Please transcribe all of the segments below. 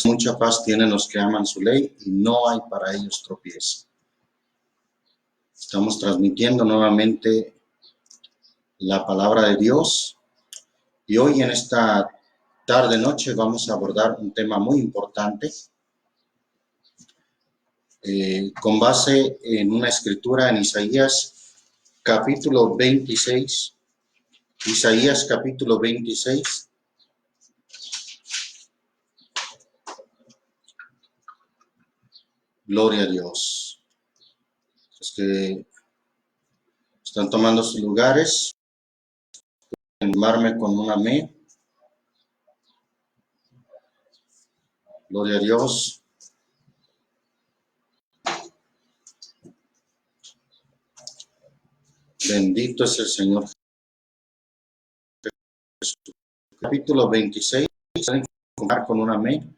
Mucha paz tienen los que aman su ley y no hay para ellos tropiezo. Estamos transmitiendo nuevamente la palabra de Dios y hoy en esta tarde-noche vamos a abordar un tema muy importante con base en una escritura en Isaías capítulo 26. Isaías capítulo 26. Gloria a Dios. Los que están tomando sus lugares, animarme con un amén. Gloria a Dios. Bendito es el Señor. Capítulo 26. ¿Pueden confirmar con un amén?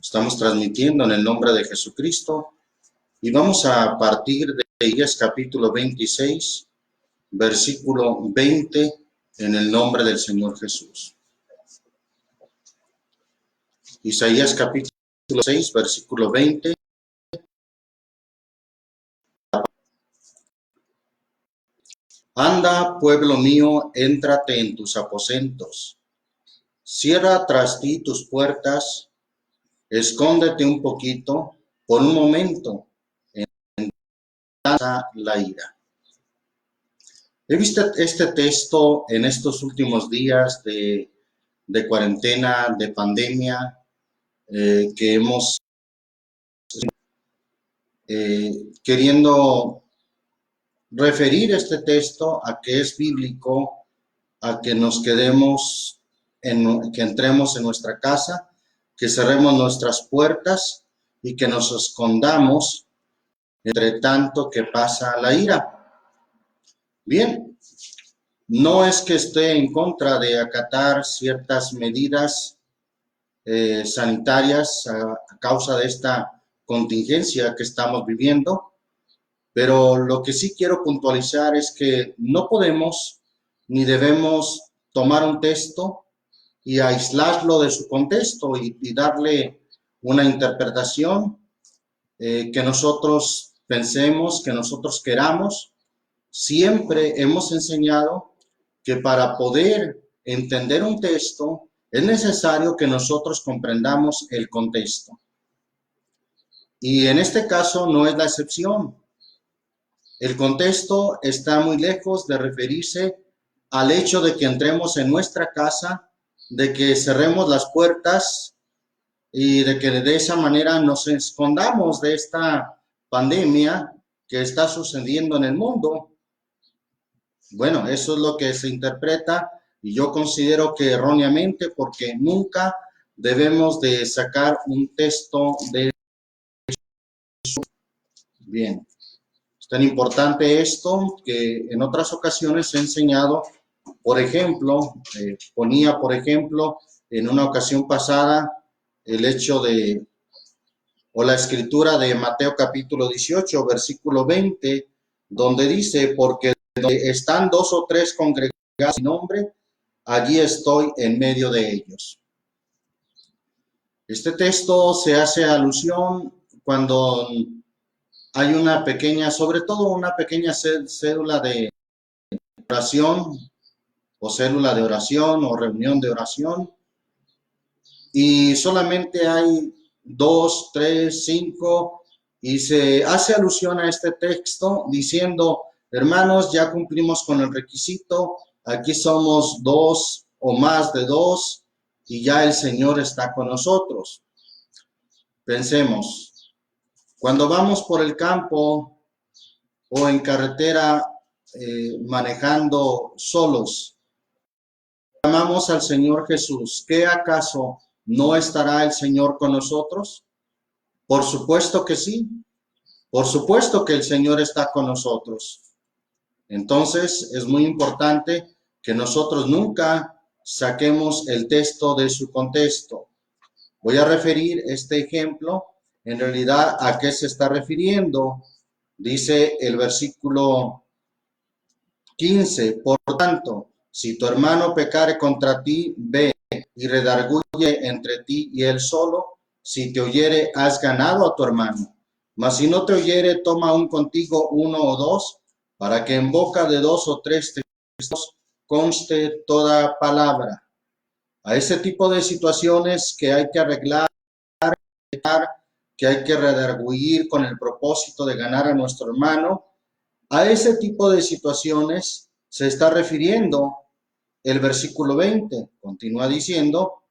Estamos transmitiendo en el nombre de Jesucristo y vamos a partir de Isaías capítulo 26, versículo 20, en el nombre del Señor Jesús. Isaías capítulo 6, versículo 20. Anda, pueblo mío, éntrate en tus aposentos. Cierra tras ti tus puertas. Escóndete un poquito, por un momento, en la ira. He visto este texto en estos últimos días de cuarentena, de pandemia, que hemos queriendo referir este texto a que es bíblico, a que nos quedemos, que entremos en nuestra casa, que cerremos nuestras puertas y que nos escondamos entre tanto que pasa la ira. Bien, no es que esté en contra de acatar ciertas medidas sanitarias a causa de esta contingencia que estamos viviendo, pero lo que sí quiero puntualizar es que no podemos ni debemos tomar un texto y aislarlo de su contexto y darle una interpretación que nosotros pensemos, que nosotros queramos. Siempre hemos enseñado que para poder entender un texto es necesario que nosotros comprendamos el contexto. Y en este caso no es la excepción. El contexto está muy lejos de referirse al hecho de que entremos en nuestra casa, de que cerremos las puertas y de que de esa manera nos escondamos de esta pandemia que está sucediendo en el mundo. Bueno, eso es lo que se interpreta y yo considero que erróneamente, porque nunca debemos de sacar un texto de... Bien. Es tan importante esto que en otras ocasiones he enseñado, por ejemplo, ponía por ejemplo en una ocasión pasada el hecho de, o la escritura de Mateo capítulo 18, versículo 20, donde dice, porque donde están dos o tres congregados en mi nombre, allí estoy en medio de ellos. Este texto se hace alusión cuando hay una pequeña, sobre todo una pequeña cédula de oración o célula de oración o reunión de oración y solamente hay 2, 3, 5 y se hace alusión a este texto diciendo, hermanos, ya cumplimos con el requisito, aquí somos 2 o más de 2 y ya el Señor está con nosotros. Pensemos. Cuando vamos por el campo o en carretera manejando solos, llamamos al Señor Jesús, ¿qué acaso no estará el Señor con nosotros? Por supuesto que sí, por supuesto que el Señor está con nosotros. Entonces es muy importante que nosotros nunca saquemos el texto de su contexto. Voy a referir este ejemplo. En realidad, ¿a qué se está refiriendo? Dice el versículo 15, por tanto, si tu hermano pecare contra ti, ve y redarguye entre ti y él solo. Si te oyere, has ganado a tu hermano. Mas si no te oyere, toma aún contigo uno o dos, para que en boca de dos o tres testigos conste toda palabra. A ese tipo de situaciones que hay que arreglar, que hay que redarguir con el propósito de ganar a nuestro hermano, a ese tipo de situaciones se está refiriendo el versículo 20. Continúa diciendo,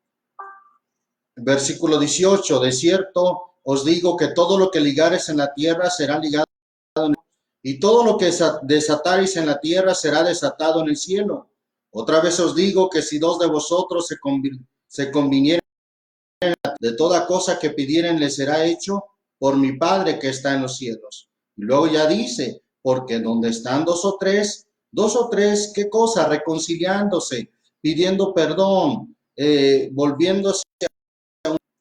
versículo 18, de cierto os digo que todo lo que ligares en la tierra será ligado en el cielo, y todo lo que desatareis en la tierra será desatado en el cielo. Otra vez os digo que si dos de vosotros se convinieren de toda cosa que pidieren les será hecho por mi Padre que está en los cielos. Y luego ya dice, porque donde están dos o tres, ¿qué cosa? Reconciliándose, pidiendo perdón, volviéndose.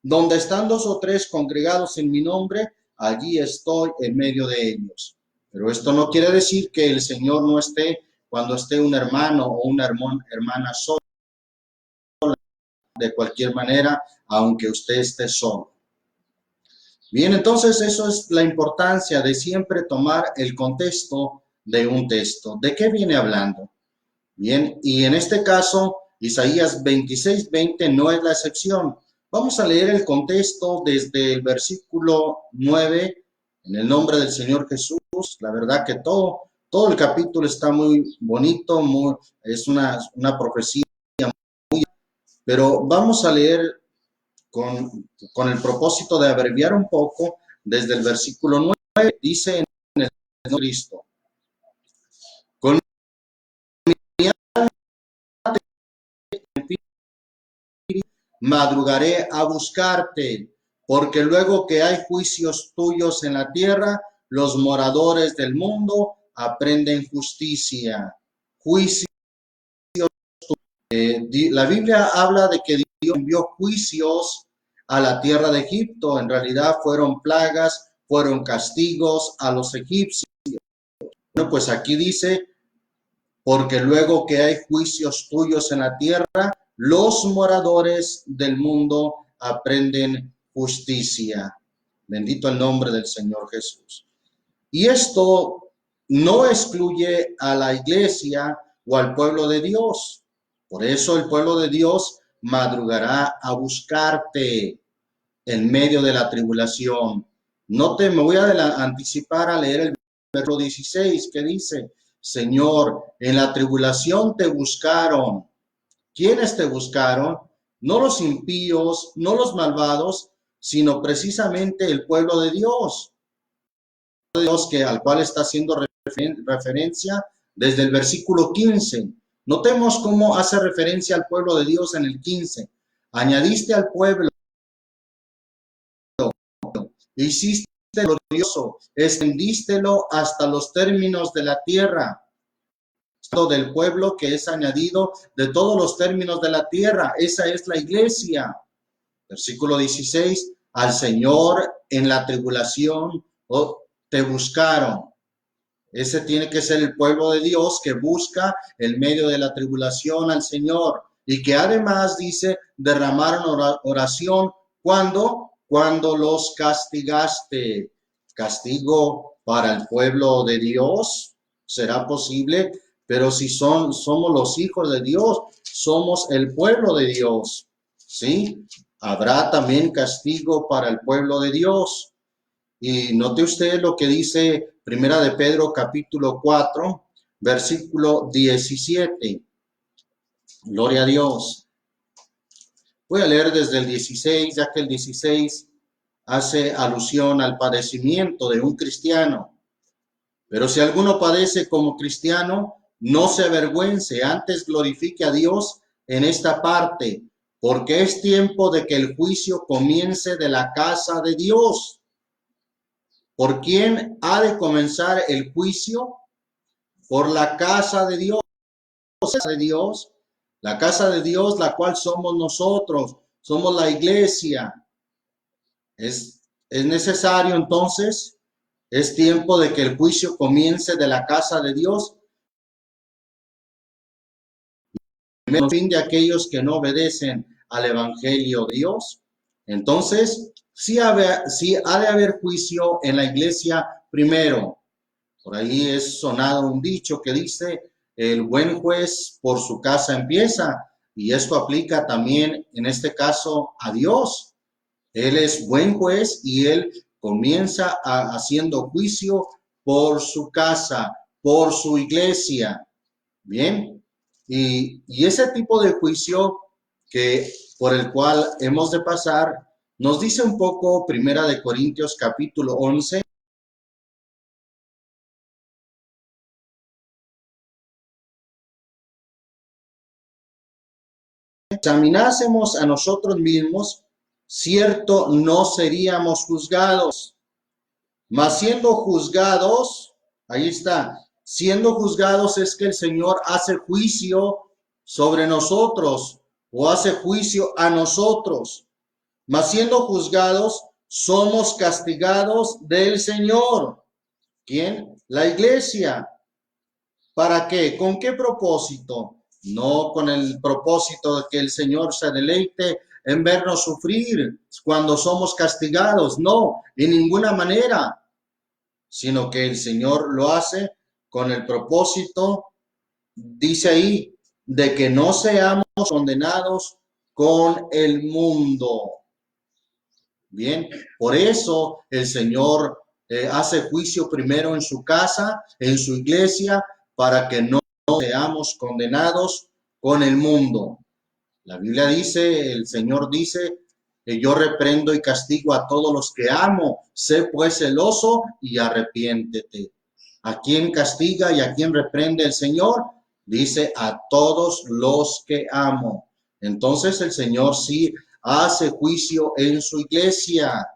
Donde están dos o tres congregados en mi nombre, allí estoy en medio de ellos. Pero esto no quiere decir que el Señor no esté cuando esté un hermano o una hermana sola, de cualquier manera, aunque usted esté solo. Bien, entonces eso es la importancia de siempre tomar el contexto de un texto. ¿De qué viene hablando? Bien, y en este caso, Isaías 26:20 no es la excepción. Vamos a leer el contexto desde el versículo 9, en el nombre del Señor Jesús. La verdad que todo el capítulo está muy bonito, es una profecía, pero vamos a leer con el propósito de abreviar un poco desde el versículo 9, dice en el nombre de Cristo. Con mi alma madrugaré a buscarte, porque luego que hay juicios tuyos en la tierra, los moradores del mundo aprenden justicia. Juicio. La Biblia habla de que Dios envió juicios a la tierra de Egipto. En realidad fueron plagas, fueron castigos a los egipcios. Bueno, pues aquí dice, porque luego que hay juicios tuyos en la tierra, los moradores del mundo aprenden justicia. Bendito el nombre del Señor Jesús. Y esto no excluye a la iglesia o al pueblo de Dios. Por eso el pueblo de Dios madrugará a buscarte en medio de la tribulación. Me voy a anticipar a leer el versículo 16 que dice, Señor, en la tribulación te buscaron. ¿Quiénes te buscaron? No los impíos, no los malvados, sino precisamente el pueblo de Dios. Dios al cual está haciendo referencia desde el versículo 15. Notemos cómo hace referencia al pueblo de Dios en el 15. Añadiste al pueblo, hiciste glorioso, extendístelo hasta los términos de la tierra. Del pueblo que es añadido de todos los términos de la tierra. Esa es la iglesia. Versículo 16. Al Señor en la tribulación te buscaron. Ese tiene que ser el pueblo de Dios que busca en medio de la tribulación al Señor y que además dice derramaron oración cuando los castigaste. Castigo para el pueblo de Dios será posible, pero si somos los hijos de Dios, somos el pueblo de Dios, ¿sí? Habrá también castigo para el pueblo de Dios. Y note usted lo que dice Primera de Pedro capítulo 4, versículo 17. Gloria a Dios. Voy a leer desde el 16, ya que el 16 hace alusión al padecimiento de un cristiano. Pero si alguno padece como cristiano, no se avergüence, antes glorifique a Dios en esta parte, porque es tiempo de que el juicio comience de la casa de Dios. ¿Por quién ha de comenzar el juicio? Por la casa de Dios. La casa de Dios, la cual somos nosotros, somos la iglesia. Es necesario entonces, es tiempo de que el juicio comience de la casa de Dios. El fin de aquellos que no obedecen al Evangelio de Dios. Entonces, sí ha de haber juicio en la iglesia primero. Por ahí es sonado un dicho que dice, el buen juez por su casa empieza, y esto aplica también en este caso a Dios. Él es buen juez y él comienza haciendo juicio por su casa, por su iglesia. Bien, y ese tipo de juicio por el cual hemos de pasar, nos dice un poco Primera de Corintios capítulo 11. Examinásemos a nosotros mismos, cierto no seríamos juzgados, mas siendo juzgados, ahí está, siendo juzgados es que el Señor hace juicio sobre nosotros o hace juicio a nosotros, mas siendo juzgados somos castigados del Señor. ¿Quién? La iglesia. ¿Para qué? ¿Con qué propósito? No con el propósito de que el Señor se deleite en vernos sufrir cuando somos castigados, no, en ninguna manera, sino que el Señor lo hace con el propósito, dice ahí, de que no seamos condenados con el mundo. Bien, por eso el Señor hace juicio primero en su casa, en su iglesia, para que no seamos condenados con el mundo. La Biblia dice, el Señor dice, que yo reprendo y castigo a todos los que amo. Sé pues celoso y arrepiéntete. ¿A quién castiga y a quién reprende el Señor? Dice, a todos los que amo. Entonces el Señor sí hace juicio en su iglesia.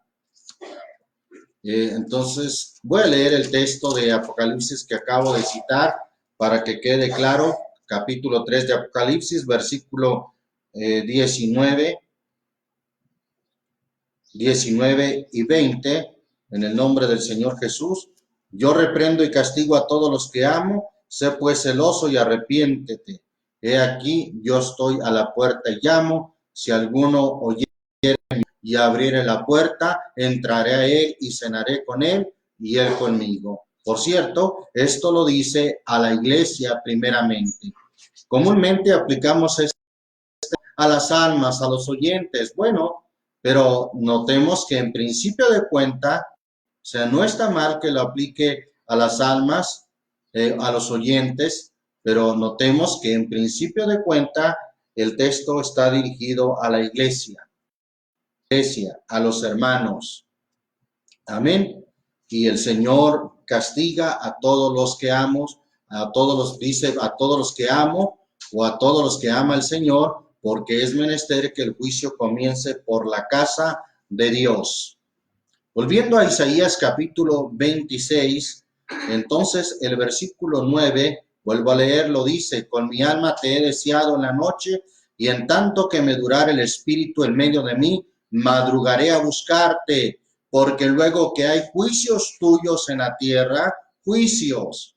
Entonces voy a leer el texto de Apocalipsis que acabo de citar para que quede claro. Capítulo 3 de Apocalipsis, versículo 19 y 20, en el nombre del Señor Jesús. Yo reprendo y castigo a todos los que amo, sé pues celoso y arrepiéntete. He aquí, yo estoy a la puerta y llamo, si alguno oyere y abriere la puerta, entraré a él y cenaré con él y él conmigo. Por cierto, esto lo dice a la iglesia primeramente. Comúnmente aplicamos esto a las almas, a los oyentes. Bueno, pero notemos que en principio de cuenta, o sea, no está mal que lo aplique a las almas, a los oyentes, pero notemos que en principio de cuenta el texto está dirigido a la iglesia, a los hermanos. Amén. Y el Señor castiga a todos los que amo, a todos los, dice, a todos los que amo o a todos los que ama el Señor, porque es menester que el juicio comience por la casa de Dios. Volviendo a Isaías capítulo 26, entonces el versículo 9, vuelvo a leerlo, dice, con mi alma te he deseado en la noche, y en tanto que me durare el espíritu en medio de mí, madrugaré a buscarte, porque luego que hay juicios tuyos en la tierra, juicios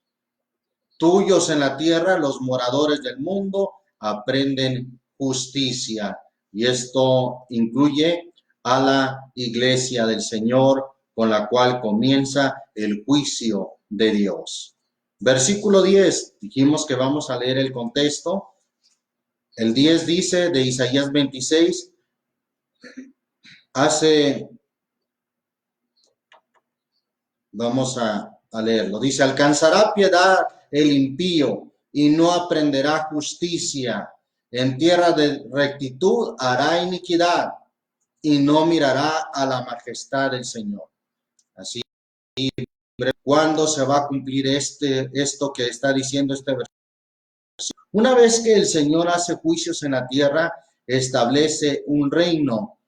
tuyos en la tierra, los moradores del mundo aprenden justicia. Y esto incluye a la iglesia del Señor, con la cual comienza el juicio de Dios. Versículo 10, dijimos que vamos a leer el contexto. El 10 dice de Isaías 26, vamos a leerlo. Dice, alcanzará piedad el impío y no aprenderá justicia. En tierra de rectitud hará iniquidad y no mirará a la majestad del Señor. Así, ¿cuándo se va a cumplir esto que está diciendo este versículo? Una vez que el Señor hace juicios en la tierra, establece un reino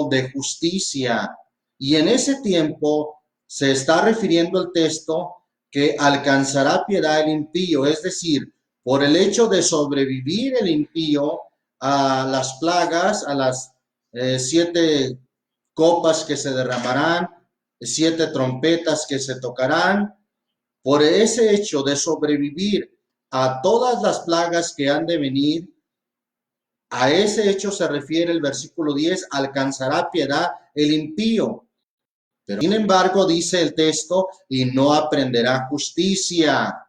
de justicia. Y en ese tiempo se está refiriendo el texto que alcanzará piedad el impío, es decir, por el hecho de sobrevivir el impío a las plagas, a las 7 copas que se derramarán, 7 trompetas que se tocarán, por ese hecho de sobrevivir a todas las plagas que han de venir, A ese hecho se refiere el versículo 10, alcanzará piedad el impío. Pero sin embargo, dice el texto, y no aprenderá justicia.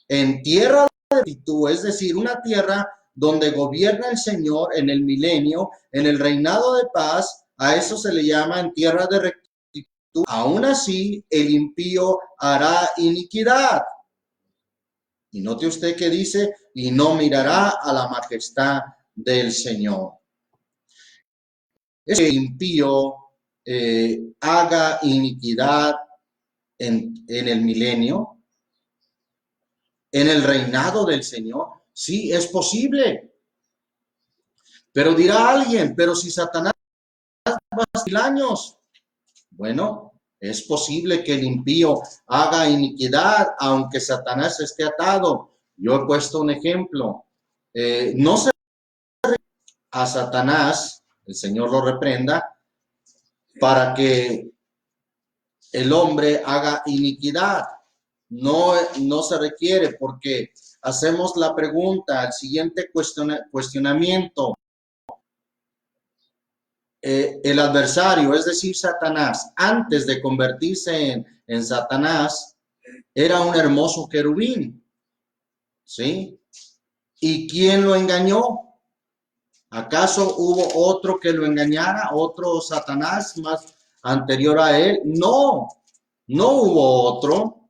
En tierra de rectitud, es decir, una tierra donde gobierna el Señor en el milenio, en el reinado de paz, a eso se le llama en tierra de rectitud. Aún así, el impío hará iniquidad. Y note usted que dice, y no mirará a la majestad del Señor. Es que el impío haga iniquidad en el milenio, en el reinado del Señor. Sí, es posible. Pero dirá alguien, pero si Satanás va a 1000 años. Bueno, es posible que el impío haga iniquidad, aunque Satanás esté atado. Yo he puesto un ejemplo. No se a Satanás, el Señor lo reprenda, para que el hombre haga iniquidad. No, no se requiere, porque hacemos la pregunta, el siguiente cuestionamiento. El adversario, es decir, Satanás, antes de convertirse en Satanás, era un hermoso querubín, ¿sí? ¿Y quién lo engañó? ¿Acaso hubo otro que lo engañara, otro Satanás más anterior a él? No, no hubo otro.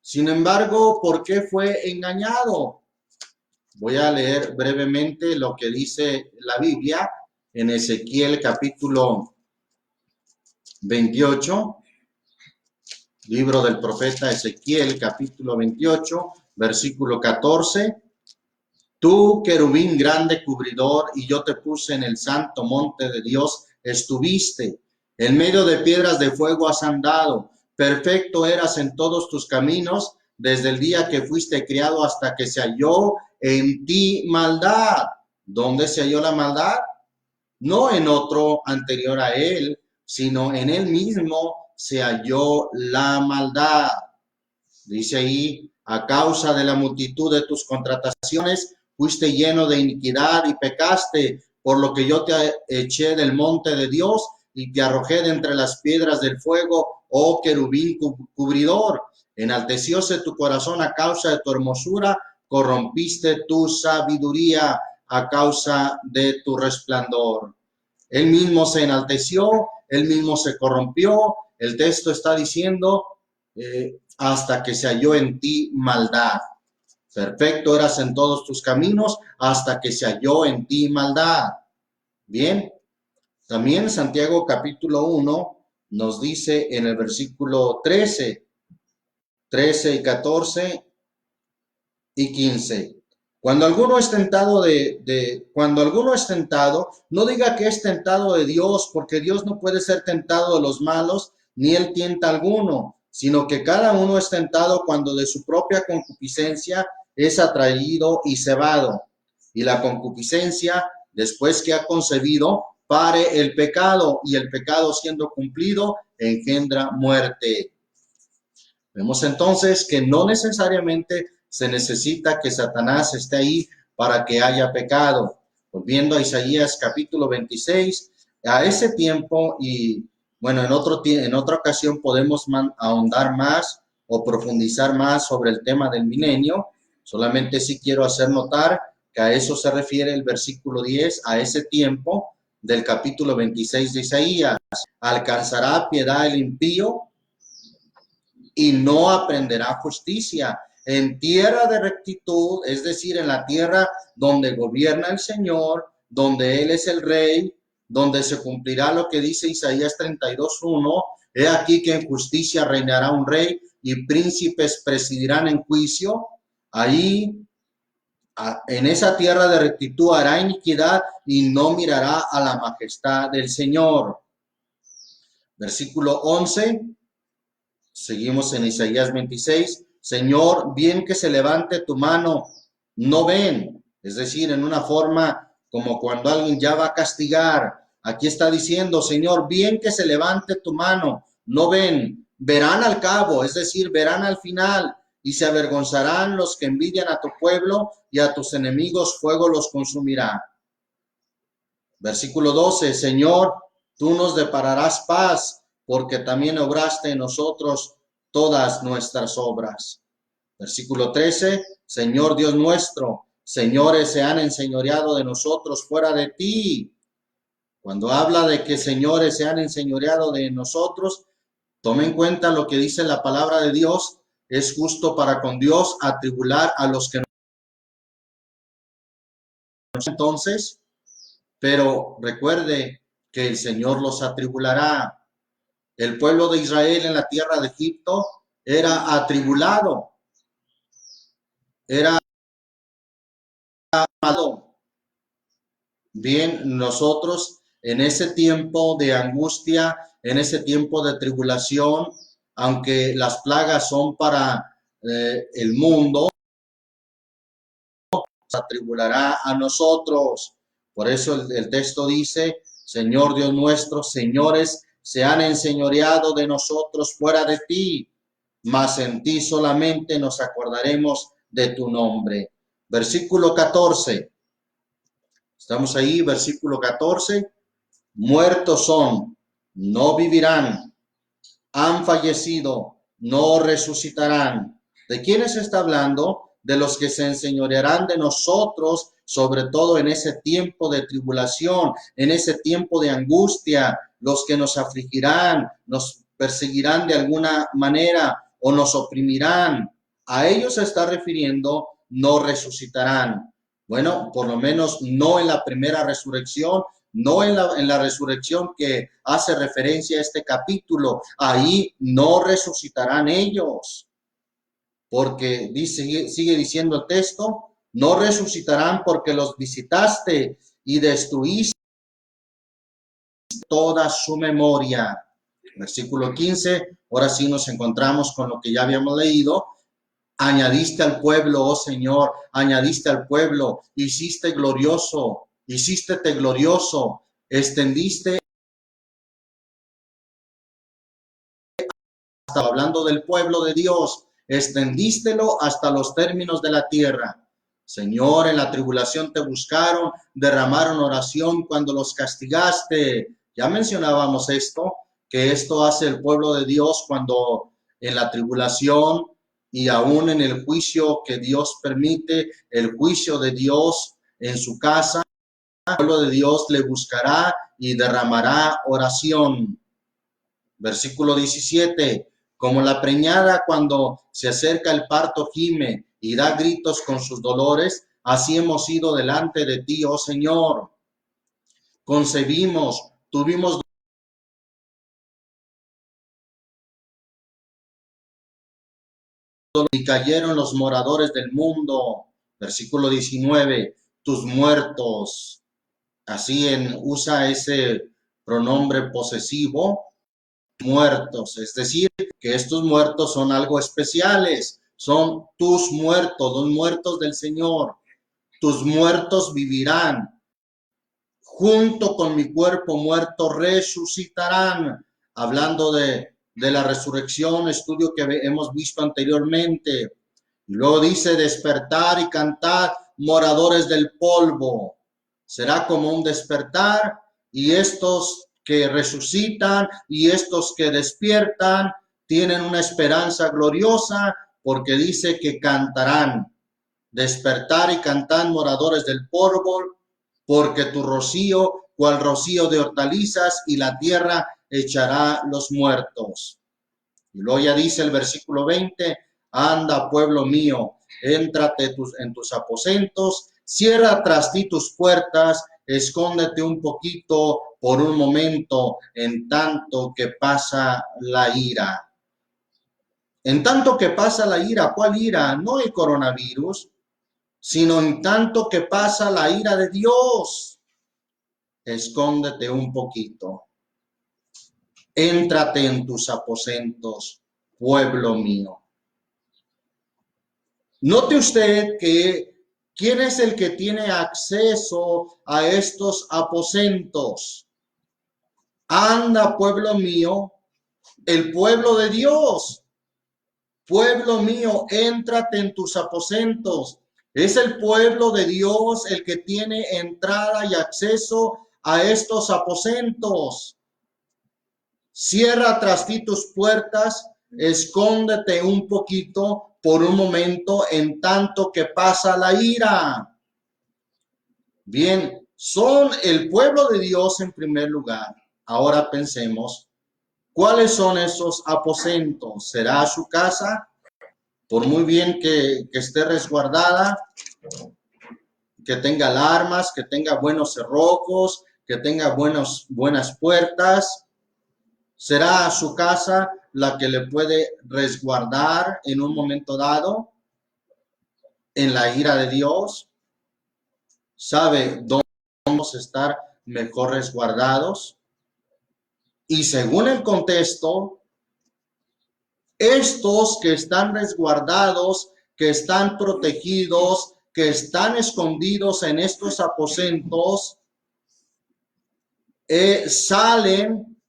Sin embargo, ¿por qué fue engañado? Voy a leer brevemente lo que dice la Biblia en Ezequiel capítulo 28, libro del profeta Ezequiel capítulo 28, versículo 14. Tú, querubín grande cubridor, y yo te puse en el santo monte de Dios, estuviste. En medio de piedras de fuego has andado. Perfecto eras en todos tus caminos, desde el día que fuiste criado hasta que se halló en ti maldad. ¿Dónde se halló la maldad? No en otro anterior a él, sino en él mismo se halló la maldad. Dice ahí, a causa de la multitud de tus contrataciones, fuiste lleno de iniquidad y pecaste, por lo que yo te eché del monte de Dios y te arrojé de entre las piedras del fuego, oh querubín cubridor. Enaltecióse tu corazón a causa de tu hermosura, corrompiste tu sabiduría a causa de tu resplandor. Él mismo se enalteció, él mismo se corrompió. El texto está diciendo, hasta que se halló en ti maldad. Perfecto eras en todos tus caminos, hasta que se halló en ti maldad. Bien, también Santiago capítulo 1 nos dice en el versículo 13 y 14 y 15. Cuando alguno es tentado cuando alguno es tentado, no diga que es tentado de Dios, porque Dios no puede ser tentado de los malos, ni él tienta alguno, sino que cada uno es tentado cuando de su propia concupiscencia es atraído y cebado. Y la concupiscencia, después que ha concebido, pare el pecado, y el pecado siendo cumplido, engendra muerte. Vemos entonces que no necesariamente se necesita que Satanás esté ahí para que haya pecado. Volviendo a Isaías capítulo 26, a ese tiempo, y bueno, en otra ocasión podemos ahondar más o profundizar más sobre el tema del milenio. Solamente sí quiero hacer notar que a eso se refiere el versículo 10, a ese tiempo del capítulo 26 de Isaías. Alcanzará piedad el impío y no aprenderá justicia. En tierra de rectitud, es decir, en la tierra donde gobierna el Señor, donde Él es el Rey, donde se cumplirá lo que dice Isaías 32:1, he aquí que en justicia reinará un rey y príncipes presidirán en juicio. Ahí, en esa tierra de rectitud hará iniquidad y no mirará a la majestad del Señor. Versículo 11. Seguimos en Isaías 26. Señor, bien que se levante tu mano, no ven. Es decir, en una forma como cuando alguien ya va a castigar. Aquí está diciendo, Señor, bien que se levante tu mano, no ven. Verán al cabo, es decir, verán al final, y se avergonzarán los que envidian a tu pueblo, y a tus enemigos fuego los consumirá. Versículo 12, Señor, tú nos depararás paz, porque también obraste en nosotros todas nuestras obras. Versículo 13, Señor Dios nuestro, señores se han enseñoreado de nosotros fuera de ti. Cuando habla de que señores se han enseñoreado de nosotros, tome en cuenta lo que dice la palabra de Dios. Es justo para con Dios atribular a los que no. Entonces, pero recuerde que el Señor los atribulará. El pueblo de Israel en la tierra de Egipto era atribulado, era malo. Bien, nosotros en ese tiempo de angustia, en ese tiempo de tribulación, aunque las plagas son para el mundo, se atribulará a nosotros. Por eso el texto dice, Señor Dios nuestro, señores se han enseñoreado de nosotros fuera de ti, mas en ti solamente nos acordaremos de tu nombre. Versículo 14. Estamos ahí, versículo 14. Muertos son, no vivirán. Han fallecido, no resucitarán. ¿De quiénes está hablando? De los que se enseñorearán de nosotros, sobre todo en ese tiempo de tribulación, en ese tiempo de angustia, los que nos afligirán, nos perseguirán de alguna manera o nos oprimirán. A ellos se está refiriendo, no resucitarán. Bueno, por lo menos no en la primera resurrección, no en la resurrección que hace referencia a este capítulo. Ahí no resucitarán ellos, porque sigue diciendo el texto, no resucitarán porque los visitaste y destruiste toda su memoria. Versículo 15, ahora sí nos encontramos con lo que ya habíamos leído. Añadiste al pueblo, oh Señor, añadiste al pueblo, hiciste glorioso, hicístete glorioso, extendiste, hasta hablando del pueblo de Dios, extendístelo hasta los términos de la tierra. Señor, en la tribulación te buscaron, derramaron oración cuando los castigaste. Ya mencionábamos esto, que esto hace el pueblo de Dios cuando en la tribulación y aún en el juicio que Dios permite, el juicio de Dios en su casa, el pueblo de Dios le buscará y derramará oración. Versículo 17, como la preñada cuando se acerca el parto gime y da gritos con sus dolores, así hemos ido delante de ti, oh Señor. Concebimos, tuvimos y cayeron los moradores del mundo. Versículo 19, tus muertos. Así usa ese pronombre posesivo, muertos, es decir, que estos muertos son algo especiales, son tus muertos, los muertos del Señor. Tus muertos vivirán, junto con mi cuerpo muerto resucitarán, hablando de la resurrección, estudio que hemos visto anteriormente. Y luego dice, despertar y cantar, moradores del polvo. Será como un despertar, y estos que resucitan y estos que despiertan tienen una esperanza gloriosa, porque dice que cantarán. Despertar y cantar, moradores del polvo, porque tu rocío, cual rocío de hortalizas, y la tierra echará los muertos. Y luego ya dice el versículo 20, anda, pueblo mío, éntrate en tus aposentos, cierra tras ti tus puertas, escóndete un poquito por un momento, en tanto que pasa la ira. En tanto que pasa la ira, ¿cuál ira? No el coronavirus, sino en tanto que pasa la ira de Dios. Escóndete un poquito. Éntrate en tus aposentos, pueblo mío. Note usted que ¿quién es el que tiene acceso a estos aposentos? Anda, pueblo mío, el pueblo de Dios. Pueblo mío, éntrate en tus aposentos. Es el pueblo de Dios el que tiene entrada y acceso a estos aposentos. Cierra tras ti tus puertas, escóndete un poquito por un momento en tanto que pasa la ira. Bien, son el pueblo de Dios en primer lugar. Ahora pensemos, ¿cuáles son esos aposentos? ¿Será su casa? Por muy bien que esté resguardada, que tenga alarmas, que tenga buenos cerrojos, que tenga buenas puertas. ¿Será su casa la que le puede resguardar en un momento dado en la ira de Dios? ¿Sabe dónde vamos a estar mejor resguardados? Y según el contexto, estos que están resguardados, que están protegidos, que están escondidos en estos aposentos, salen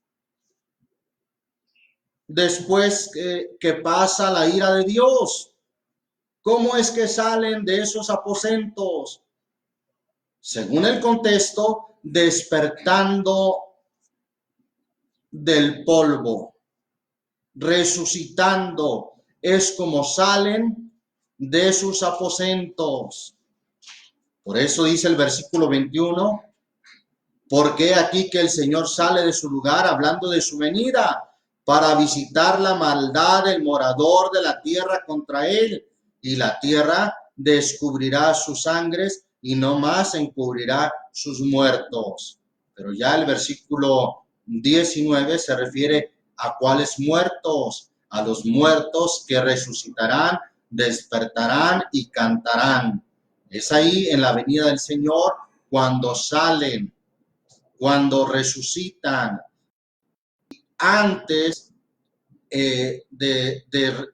después que pasa la ira de Dios. ¿Cómo es que salen de esos aposentos? Según el contexto, despertando del polvo, resucitando, es como salen de sus aposentos. Por eso dice el versículo 21, porque aquí que el Señor sale de su lugar hablando de su venida para visitar la maldad del morador de la tierra contra él, y la tierra descubrirá sus sangres y no más encubrirá sus muertos. Pero ya el versículo 19 se refiere a cuáles muertos, a los muertos que resucitarán, despertarán y cantarán. Es ahí en la venida del Señor cuando salen, cuando resucitan. Antes de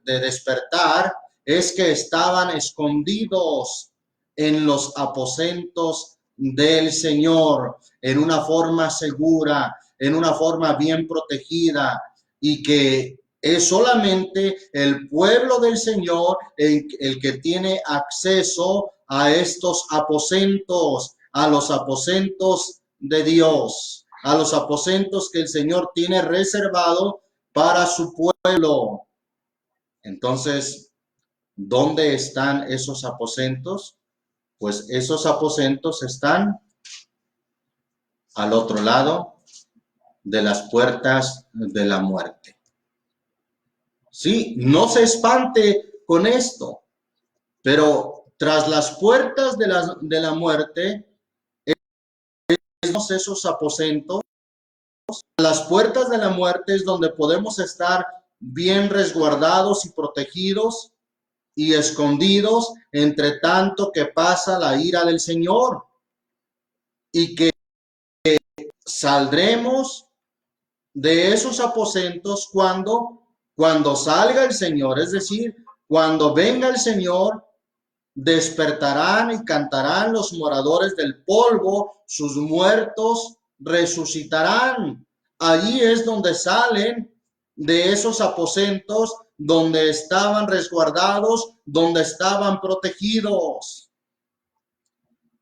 despertar es que estaban escondidos en los aposentos del Señor, en una forma segura, en una forma bien protegida, y que es solamente el pueblo del Señor el que tiene acceso a estos aposentos, a los aposentos de Dios, a los aposentos que el Señor tiene reservado para su pueblo. Entonces, ¿dónde están esos aposentos? Pues esos aposentos están al otro lado de las puertas de la muerte. Sí, no se espante con esto, pero tras las puertas de la muerte, esos aposentos, las puertas de la muerte es donde podemos estar bien resguardados y protegidos y escondidos entre tanto que pasa la ira del Señor, y que saldremos de esos aposentos cuando salga el Señor, es decir, cuando venga el Señor, despertarán y cantarán los moradores del polvo, sus muertos resucitarán. Allí es donde salen de esos aposentos donde estaban resguardados, donde estaban protegidos.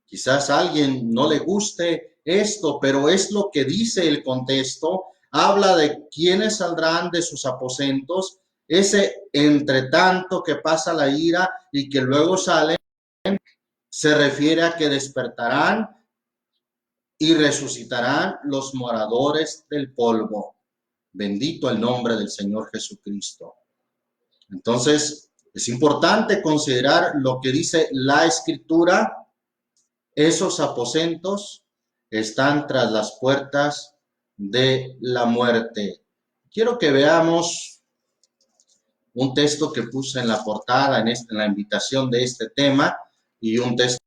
Quizás a alguien no le guste esto, pero es lo que dice el contexto. Habla de quienes saldrán de sus aposentos, ese entre tanto que pasa la ira y que luego salen, se refiere a que despertarán y resucitarán los moradores del polvo. Bendito el nombre del Señor Jesucristo. Entonces, es importante considerar lo que dice la Escritura. Esos aposentos están tras las puertas de la muerte. Quiero que veamos un texto que puse en la portada, en la invitación de este tema, y un texto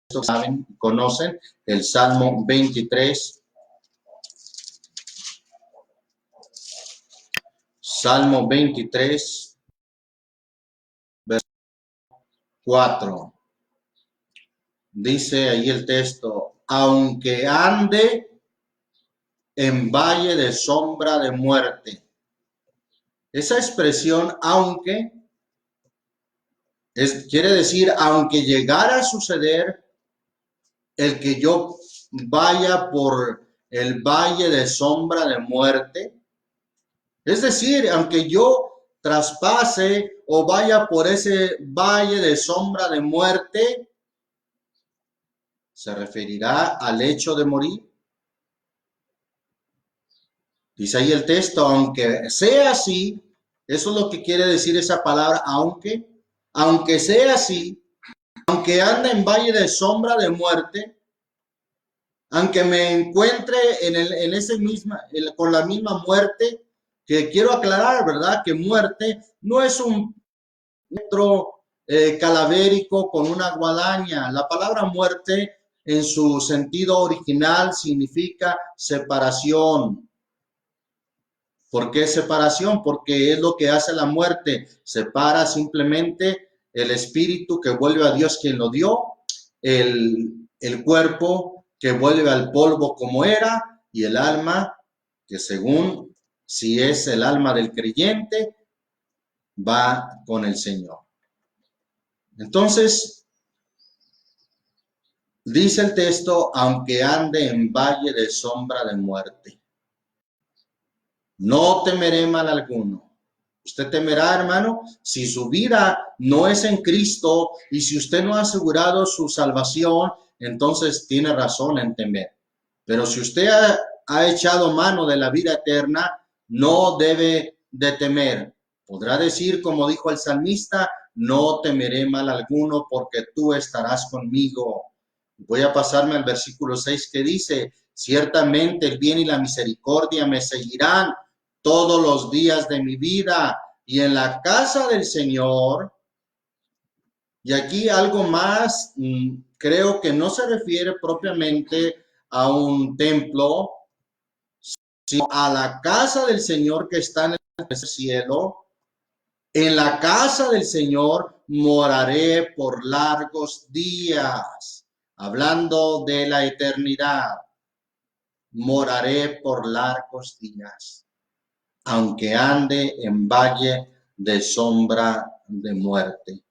que saben, conocen, el Salmo 23. Salmo 23, versículo 4. Dice ahí el texto, aunque ande en valle de sombra de muerte. Esa expresión, aunque, quiere decir, aunque llegara a suceder el que yo vaya por el valle de sombra de muerte. Es decir, aunque yo traspase o vaya por ese valle de sombra de muerte, ¿se referirá al hecho de morir? Dice ahí el texto, aunque sea así, eso es lo que quiere decir esa palabra, aunque sea así, aunque ande en valle de sombra de muerte, aunque me encuentre en ese misma, con la misma muerte, que quiero aclarar, ¿verdad? Que muerte no es un metro calavérico con una guadaña. La palabra muerte en su sentido original significa separación. ¿Por qué separación? Porque es lo que hace la muerte. Separa simplemente el espíritu que vuelve a Dios quien lo dio, el cuerpo que vuelve al polvo como era y el alma que según si es el alma del creyente va con el Señor. Entonces, dice el texto, aunque ande en valle de sombra de muerte, no temeré mal alguno. Usted temerá, hermano, si su vida no es en Cristo y si usted no ha asegurado su salvación, entonces tiene razón en temer. Pero si usted ha echado mano de la vida eterna, no debe de temer. Podrá decir, como dijo el salmista, no temeré mal alguno porque tú estarás conmigo. Voy a pasarme al versículo 6 que dice, ciertamente el bien y la misericordia me seguirán todos los días de mi vida y en la casa del Señor. Y aquí algo más, creo que no se refiere propiamente a un templo, sino a la casa del Señor que está en el cielo. En la casa del Señor moraré por largos días, hablando de la eternidad. Moraré por largos días, aunque ande en valle de sombra de muerte.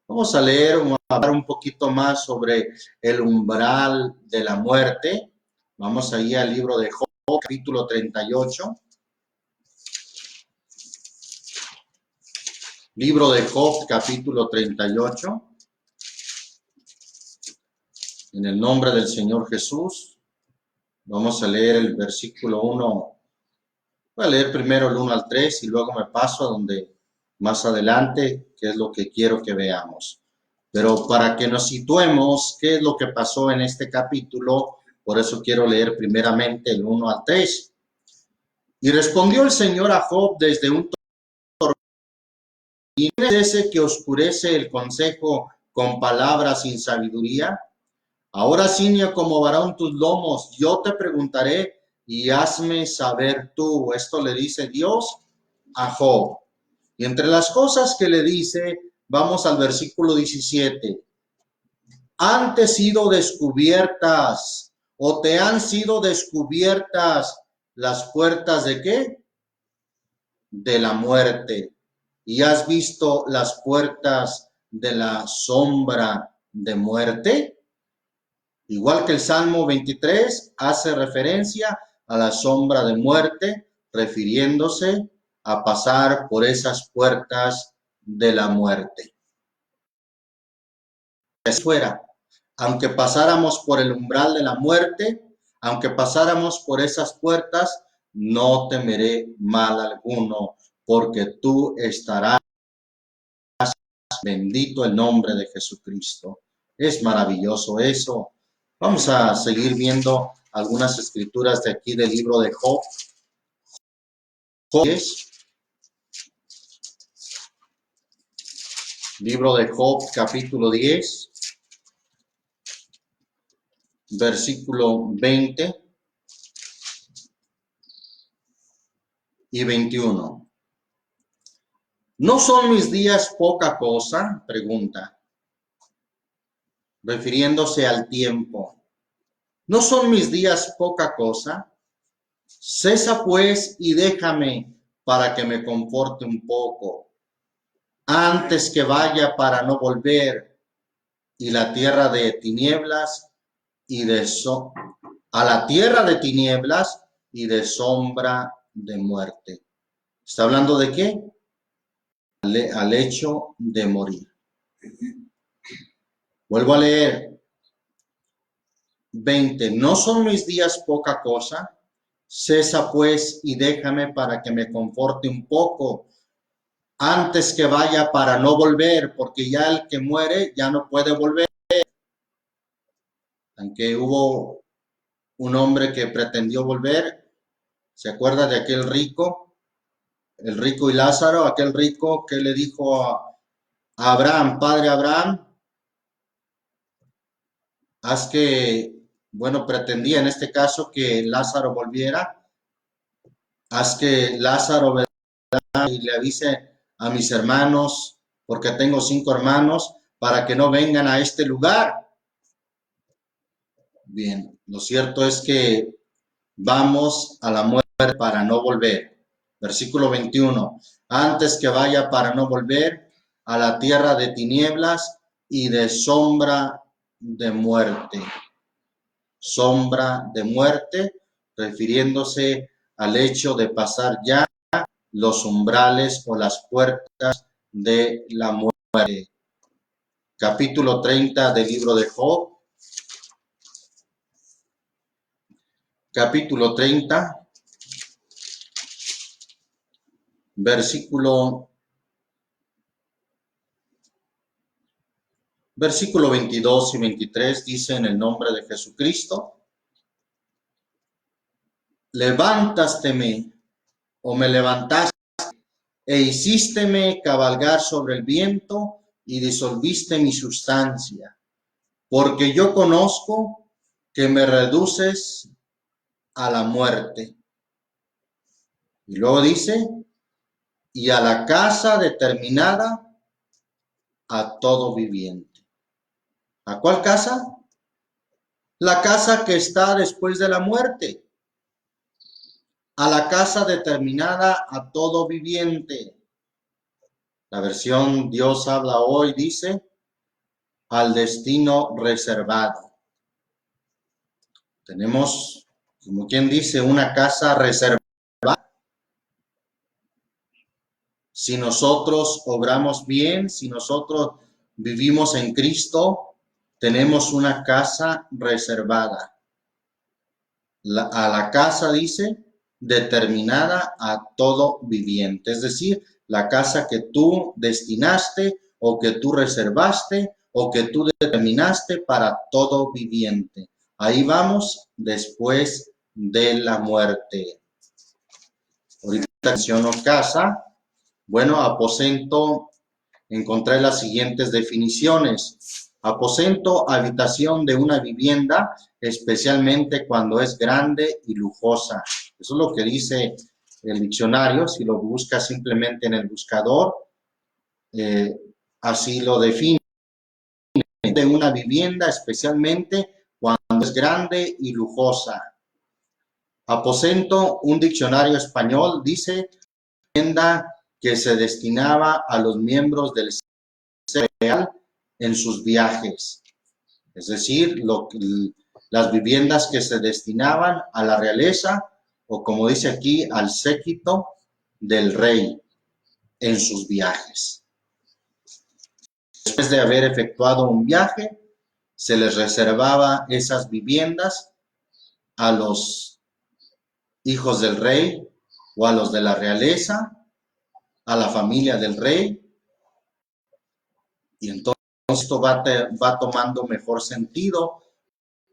Vamos a leer, vamos a hablar un poquito más sobre el umbral de la muerte. Vamos ahí al libro de Job, capítulo 38. Libro de Job, capítulo 38. En el nombre del Señor Jesús, vamos a leer el versículo 1. Voy a leer primero el 1 al 3 y luego me paso a donde más adelante, qué es lo que quiero que veamos. Pero para que nos situemos, qué es lo que pasó en este capítulo, por eso quiero leer primeramente el 1 al 3. Y respondió el Señor a Job desde un tormento, ¿y quién es ese que oscurece el consejo con palabras sin sabiduría? Ahora ciñe como varón tus lomos, yo te preguntaré y hazme saber tú. Esto le dice Dios a Job. Y entre las cosas que le dice, vamos al versículo 17. ¿Han te sido descubiertas o te han sido descubiertas las puertas de qué? De la muerte. ¿Y has visto las puertas de la sombra de muerte? Igual que el Salmo 23 hace referencia a la sombra de muerte, refiriéndose a pasar por esas puertas de la muerte. Fuera, aunque pasáramos por el umbral de la muerte, aunque pasáramos por esas puertas, no temeré mal alguno, porque tú estarás, bendito el nombre de Jesucristo. Es maravilloso eso. Vamos a seguir viendo algunas escrituras de aquí del libro de Job. Job 10, libro de Job, capítulo 10, versículo 20 y 21. ¿No son mis días poca cosa? Pregunta, refiriéndose al tiempo. ¿No son mis días poca cosa? Cesa pues y déjame para que me conforte un poco, antes que vaya para no volver, y la tierra de tinieblas y de a la tierra de tinieblas y de sombra de muerte. ¿Está hablando de qué? Al hecho de morir. Vuelvo a leer. 20. ¿No son mis días poca cosa? Cesa pues y déjame para que me conforte un poco antes que vaya para no volver, porque ya el que muere ya no puede volver. Aunque hubo un hombre que pretendió volver, ¿se acuerda de aquel rico? El rico y Lázaro, aquel rico que le dijo a Abraham, padre Abraham, haz que, bueno, pretendía en este caso que Lázaro volviera, haz que Lázaro y le avise a mis hermanos, porque tengo 5 hermanos, para que no vengan a este lugar. Bien, lo cierto es que vamos a la muerte para no volver. Versículo 21. Antes que vaya para no volver a la tierra de tinieblas y de sombra de muerte. Sombra de muerte, refiriéndose al hecho de pasar ya los umbrales o las puertas de la muerte. Capítulo 30 del libro de Job. Capítulo 30, versículo 22 y 23 dice en el nombre de Jesucristo: Levántasme, o me levantaste, e hicísteme cabalgar sobre el viento, y disolviste mi sustancia, porque yo conozco que me reduces a la muerte. Y luego dice, y a la casa determinada a todo viviente. ¿A cuál casa? La casa que está después de la muerte. A la casa determinada a todo viviente. La versión Dios habla hoy dice, al destino reservado. Tenemos, como quien dice, una casa reservada. Si nosotros obramos bien, si nosotros vivimos en Cristo, tenemos una casa reservada. A la casa, dice, determinada a todo viviente. Es decir, la casa que tú destinaste o que tú reservaste o que tú determinaste para todo viviente. Ahí vamos después de la muerte. Ahorita menciono casa. Bueno, aposento, encontré las siguientes definiciones. Aposento, habitación de una vivienda, especialmente cuando es grande y lujosa. Eso es lo que dice el diccionario. Si lo busca simplemente en el buscador, así lo define. De una vivienda, especialmente cuando es grande y lujosa. Aposento, un diccionario español dice vivienda que se destinaba a los miembros del ser real en sus viajes. Es decir, las viviendas que se destinaban a la realeza o, como dice aquí, al séquito del rey en sus viajes. Después de haber efectuado un viaje, se les reservaba esas viviendas a los hijos del rey o a los de la realeza, a la familia del rey, y entonces esto va tomando mejor sentido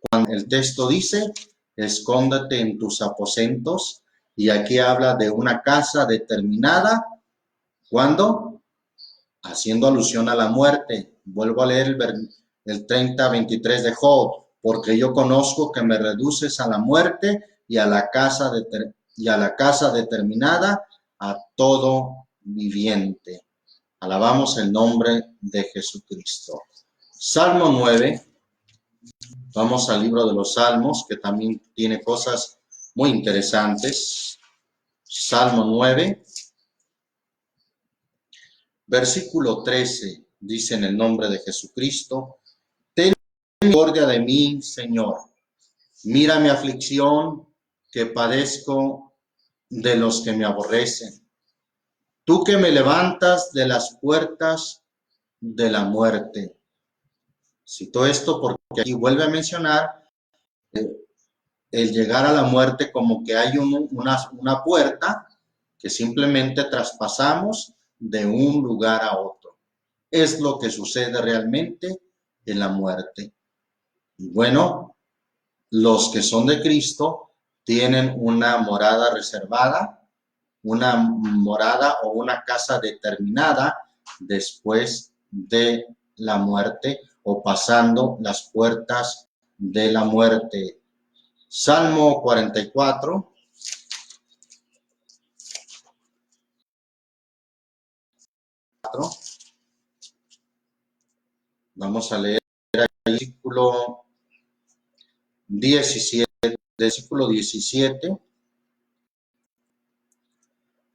cuando el texto dice, escóndete en tus aposentos, y aquí habla de una casa determinada, ¿cuándo? Haciendo alusión a la muerte. Vuelvo a leer el 30:23 de Job, porque yo conozco que me reduces a la muerte y a la casa determinada a todo viviente. Alabamos el nombre de Jesucristo. Salmo 9. Vamos al libro de los Salmos, que también tiene cosas muy interesantes. Salmo 9, versículo 13, dice en el nombre de Jesucristo, ten misericordia de mí, Señor, Mira mi aflicción que padezco de los que me aborrecen. Tú que me levantas de las puertas de la muerte. Cito esto porque aquí vuelve a mencionar el llegar a la muerte como que hay una puerta que simplemente traspasamos de un lugar a otro. Es lo que sucede realmente en la muerte. Y bueno, los que son de Cristo tienen una morada reservada, una morada o una casa determinada después de la muerte o pasando las puertas de la muerte. Salmo 44. Vamos a leer el versículo 17. Versículo 17.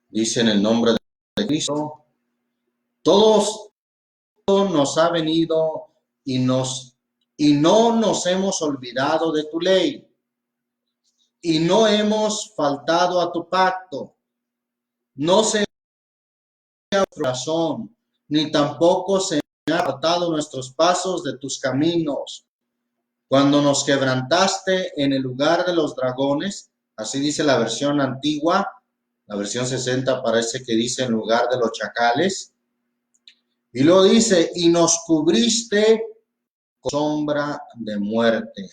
Dice en el nombre de Cristo: todos nos ha venido y no nos hemos olvidado de tu ley, y no hemos faltado a tu pacto. No se ha corazón, ni tampoco se han apartado nuestros pasos de tus caminos. Cuando nos quebrantaste en el lugar de los dragones, así dice la versión antigua, la versión 60 parece que dice en lugar de los chacales, y luego dice, y nos cubriste con sombra de muerte.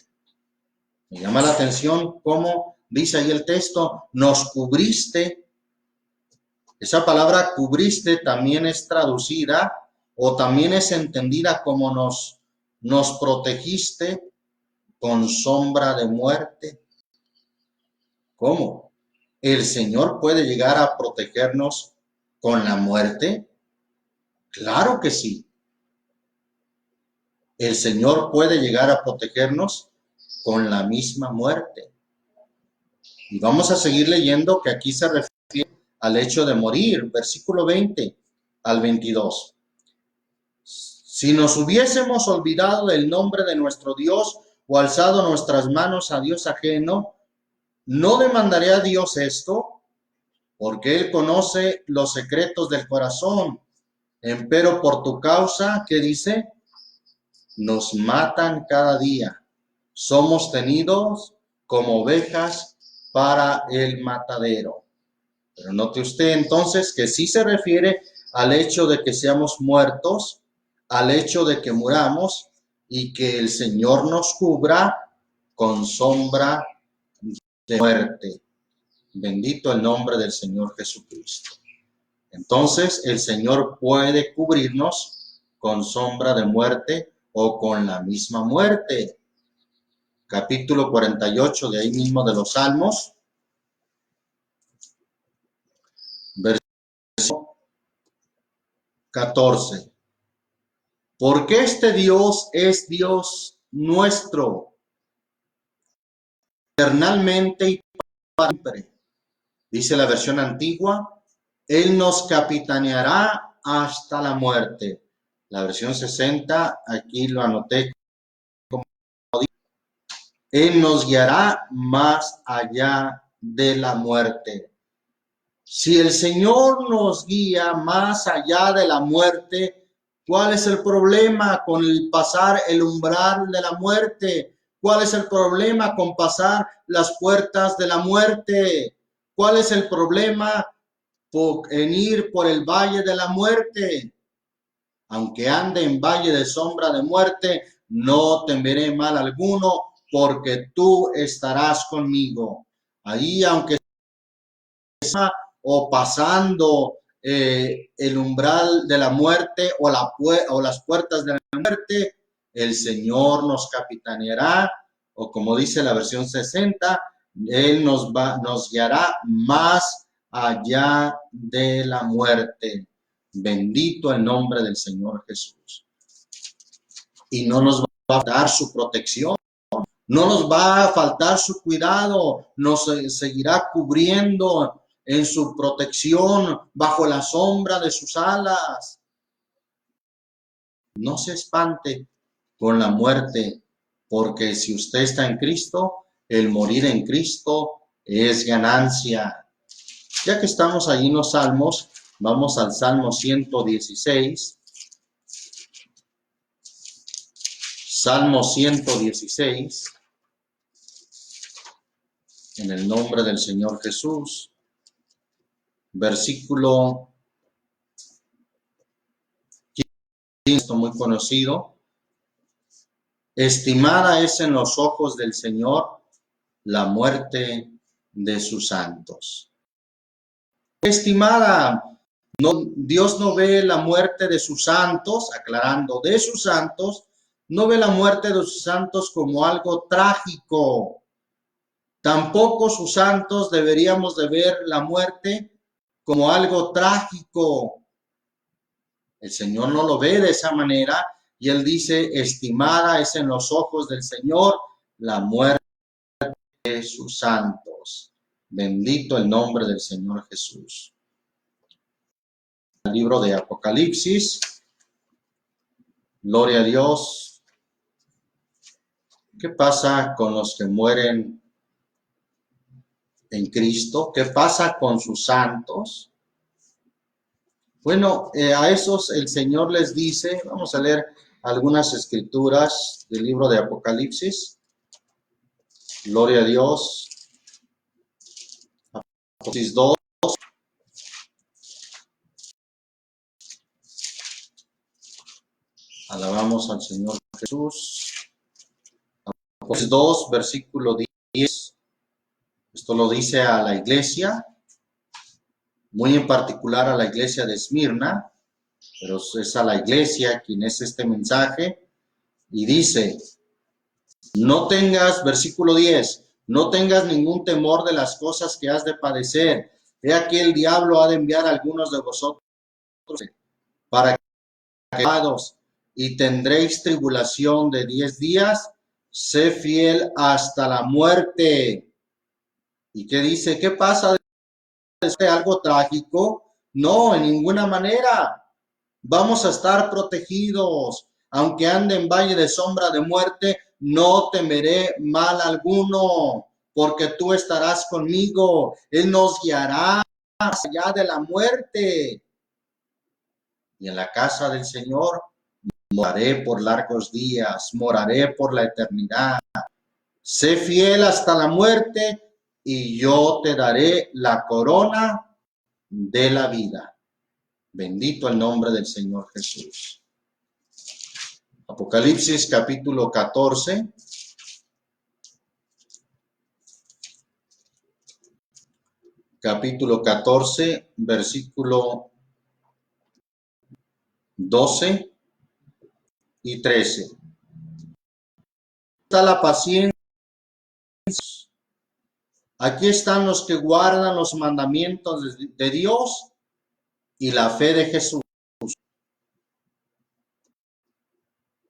Me llama la atención cómo dice ahí el texto, nos cubriste. Esa palabra cubriste también es traducida o también es entendida como nos protegiste con sombra de muerte. ¿Cómo? ¿El Señor puede llegar a protegernos con la muerte? Claro que sí. El Señor puede llegar a protegernos con la misma muerte. Y vamos a seguir leyendo que aquí se refiere al hecho de morir, versículo 20 al 22. Si nos hubiésemos olvidado del nombre de nuestro Dios o alzado nuestras manos a Dios ajeno, ¿no demandaré a Dios esto? Porque Él conoce los secretos del corazón. Empero por tu causa, ¿qué dice? Nos matan cada día. Somos tenidos como ovejas para el matadero. Pero note usted entonces que sí se refiere al hecho de que seamos muertos, al hecho de que muramos y que el Señor nos cubra con sombra de muerte. Bendito el nombre del Señor Jesucristo. Entonces el Señor puede cubrirnos con sombra de muerte o con la misma muerte. Capítulo 48 de ahí mismo de los Salmos, verso 14. Porque este Dios es Dios nuestro, eternalmente y para siempre. Dice la versión antigua, Él nos capitaneará hasta la muerte. La versión 60, aquí lo anoté como Él nos guiará más allá de la muerte. Si el Señor nos guía más allá de la muerte, ¿cuál es el problema con el pasar el umbral de la muerte? ¿Cuál es el problema con pasar las puertas de la muerte? ¿Cuál es el problema en ir por el valle de la muerte? Aunque ande en valle de sombra de muerte, no temeré mal alguno, porque tú estarás conmigo. Ahí, aunque o pasando el umbral de la muerte o las puertas de la muerte, el Señor nos capitaneará, o como dice la versión 60, Él nos guiará más allá de la muerte. Bendito el nombre del Señor Jesús. Y no nos va a dar su protección. No nos va a faltar su cuidado, nos seguirá cubriendo en su protección bajo la sombra de sus alas. No se espante con la muerte, porque si usted está en Cristo, El morir en Cristo es ganancia. Ya que estamos ahí en los Salmos, vamos al Salmo 116. Salmo 116. En el nombre del Señor Jesús. Versículo 15, muy conocido. Estimada es en los ojos del Señor la muerte de sus santos. Estimada, no, Dios no ve la muerte de sus santos, aclarando, de sus santos, no ve la muerte de sus santos como algo trágico. Tampoco sus santos deberíamos de ver la muerte como algo trágico. El Señor no lo ve de esa manera y Él dice, estimada es en los ojos del Señor la muerte de sus santos. Bendito el nombre del Señor Jesús. El libro de Apocalipsis. Gloria a Dios. ¿Qué pasa con los que mueren en Cristo? ¿Qué pasa con sus santos? Bueno, a esos el Señor les dice, vamos a leer algunas escrituras del libro de Apocalipsis. Gloria a Dios. Apocalipsis 2. Alabamos al Señor Jesús. Apocalipsis 2, versículo 10. Esto lo dice a la iglesia, muy en particular a la iglesia de Esmirna, pero es a la iglesia quien es este mensaje. Y dice, no tengas, versículo 10, no tengas ningún temor de las cosas que has de padecer. He aquí el diablo ha de enviar a algunos de vosotros para que y tendréis tribulación de 10 días. Sé fiel hasta la muerte. ¿Y qué dice? ¿Qué pasa? ¿Es algo trágico? No, en ninguna manera. Vamos a estar protegidos. Aunque ande en valle de sombra de muerte, no temeré mal alguno, porque tú estarás conmigo. Él nos guiará más allá de la muerte. Y en la casa del Señor moraré por largos días, moraré por la eternidad. Sé fiel hasta la muerte y yo te daré la corona de la vida. Bendito el nombre del Señor Jesús. Apocalipsis capítulo 14. Capítulo 14, versículo 12 y 13. Está la paciencia. Aquí están los que guardan los mandamientos de Dios y la fe de Jesús.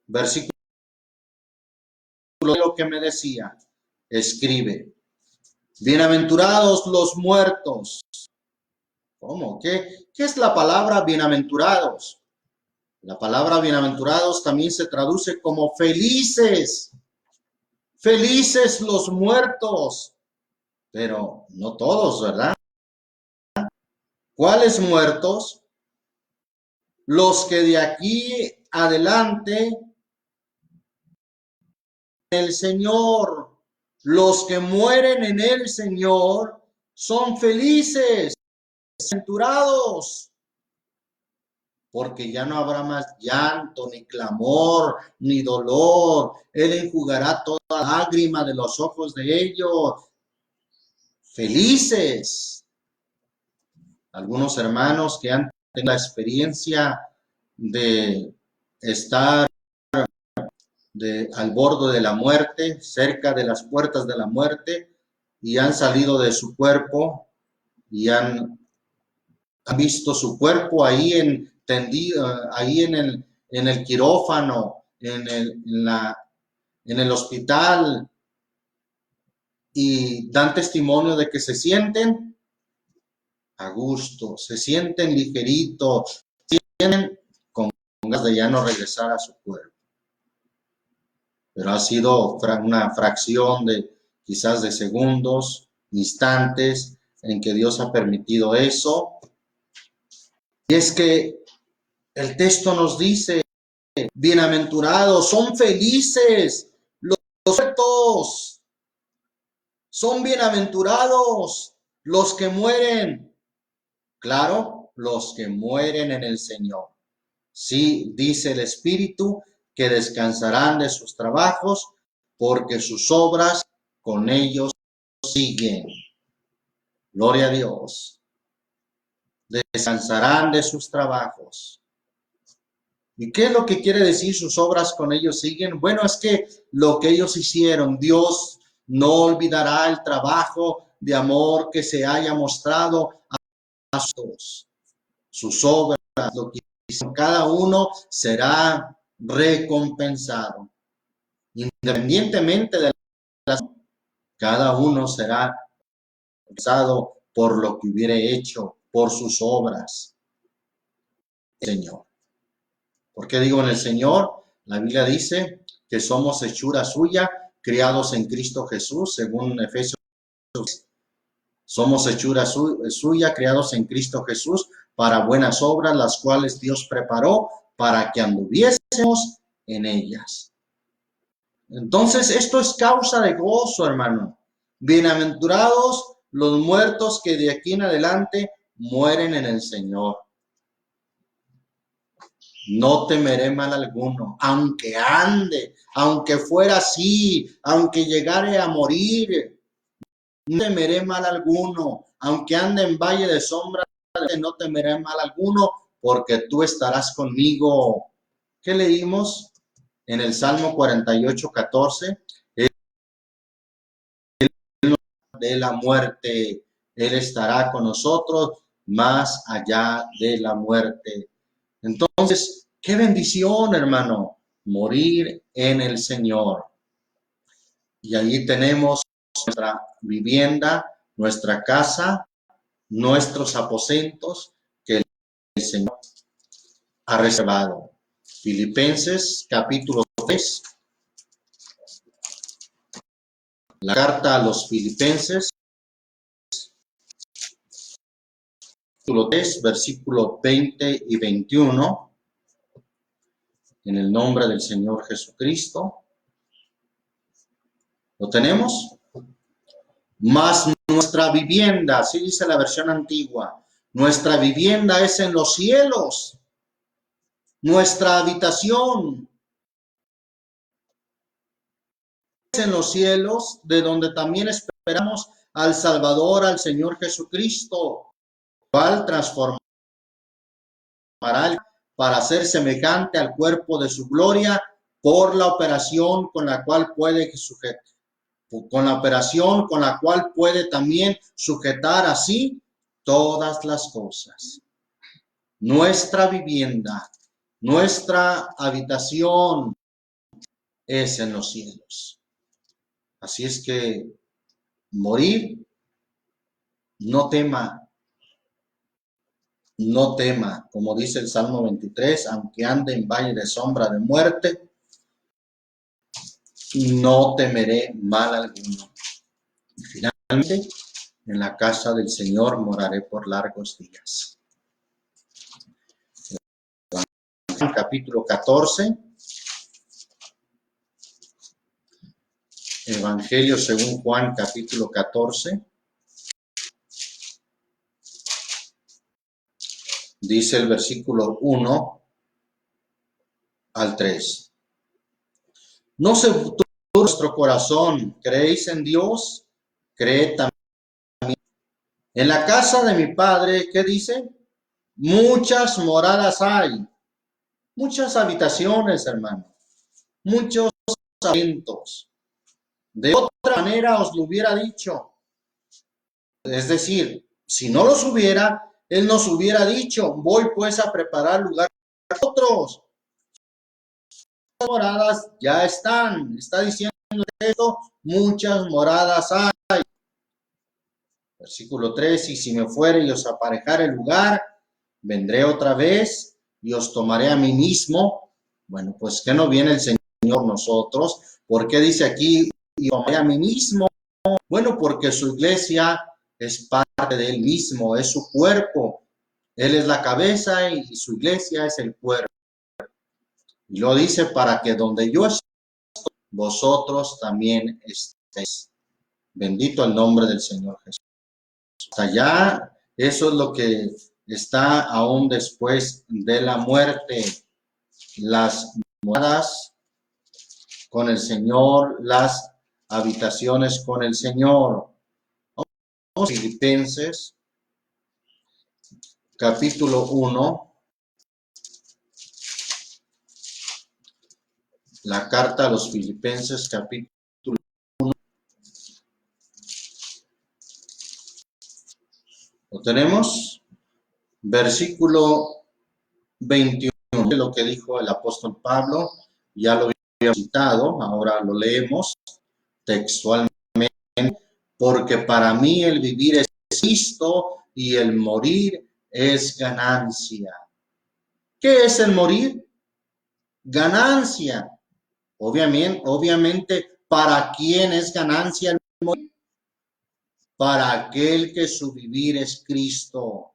Versículo lo que me decía, escribe, bienaventurados los muertos. ¿Cómo? ¿Qué es la palabra bienaventurados? La palabra bienaventurados también se traduce como felices. Felices los muertos. Pero no todos, ¿verdad? ¿Cuáles muertos? Los que de aquí adelante el Señor, los que mueren en el Señor son felices, bienaventurados, porque ya no habrá más llanto, ni clamor, ni dolor. Él enjugará toda lágrima de los ojos de ellos. Felices. Algunos hermanos que han tenido la experiencia de estar al borde de la muerte, cerca de las puertas de la muerte, y han salido de su cuerpo y han visto su cuerpo ahí tendido, ahí en el quirófano, en el hospital, y dan testimonio de que se sienten a gusto, se sienten ligeritos, tienen con ganas de ya no regresar a su cuerpo. Pero ha sido una fracción de quizás de segundos, instantes, en que Dios ha permitido eso. Y es que el texto nos dice, bienaventurados, son felices los muertos, son bienaventurados los que mueren. Claro, los que mueren en el Señor. Sí, dice el Espíritu, que descansarán de sus trabajos, porque sus obras con ellos siguen. Gloria a Dios. Descansarán de sus trabajos. ¿Y qué es lo que quiere decir sus obras con ellos siguen? Bueno, es que lo que ellos hicieron, Dios no olvidará el trabajo de amor que se haya mostrado a sus obras, lo que hicieron, cada uno será recompensado. Independientemente de cada uno será recompensado por lo que hubiere hecho, por sus obras. Señor. ¿Por qué digo en el Señor? La Biblia dice que somos hechura suya, criados en Cristo Jesús, según Efesios. Somos hechura suya, criados en Cristo Jesús, para buenas obras, las cuales Dios preparó para que anduviésemos en ellas. Entonces, esto es causa de gozo, hermano. Bienaventurados los muertos que de aquí en adelante mueren en el Señor. No temeré mal alguno, aunque ande, aunque fuera así, aunque llegare a morir. No temeré mal alguno, aunque ande en valle de sombra, no temeré mal alguno, porque tú estarás conmigo. ¿Qué leímos en el Salmo 48:14? De la muerte, Él estará con nosotros más allá de la muerte. Entonces, qué bendición, hermano, morir en el Señor. Y allí tenemos nuestra vivienda, nuestra casa, nuestros aposentos que el Señor ha reservado. Filipenses capítulo 3. La carta a los Filipenses, capítulo 3, versículo 20 y 21. En el nombre del Señor Jesucristo. ¿Lo tenemos? Mas nuestra vivienda, así dice la versión antigua, nuestra vivienda es en los cielos, nuestra habitación es en los cielos, de donde también esperamos al Salvador, al Señor Jesucristo, cual transformará para ser semejante al cuerpo de su gloria por la operación con la cual puede sujetar. Con la operación con la cual puede también sujetar así todas las cosas. Nuestra vivienda, nuestra habitación es en los cielos. Así es que morir, no tema, como dice el Salmo 23, aunque ande en valle de sombra de muerte, no temeré mal alguno. Y finalmente, en la casa del Señor moraré por largos días. Capítulo 14. Evangelio según Juan, capítulo 14. Dice el versículo 1 al 3. No se turbe vuestro corazón, ¿creéis en Dios? Creed también. En la casa de mi Padre, ¿qué dice? Muchas moradas hay, muchas habitaciones, hermano, muchos asientos. De otra manera os lo hubiera dicho. Es decir, si no los hubiera, Él nos hubiera dicho, voy pues a preparar lugar para otros. Las moradas ya están. Está diciendo esto, muchas moradas hay. Versículo 3, y si me fuere y os aparejare el lugar, vendré otra vez y os tomaré a mí mismo. Bueno, pues que no viene el Señor nosotros. ¿Por qué dice aquí, y tomaré a mí mismo? Bueno, porque su iglesia es parte de él mismo, es su cuerpo. Él es la cabeza y su iglesia es el cuerpo. Y lo dice para que donde yo estoy, vosotros también estéis. Bendito el nombre del Señor Jesús. Hasta allá, eso es lo que está aún después de la muerte. Las moradas con el Señor, las habitaciones con el Señor. Filipenses, capítulo 1, la carta a los Filipenses, capítulo 1. ¿Lo tenemos? Versículo 21, lo que dijo el apóstol Pablo, ya lo había citado, ahora lo leemos textualmente, porque para mí el vivir es Cristo y el morir es ganancia. ¿Qué es el morir? Ganancia. Obviamente, ¿para quién es ganancia el morir? Para aquel que su vivir es Cristo.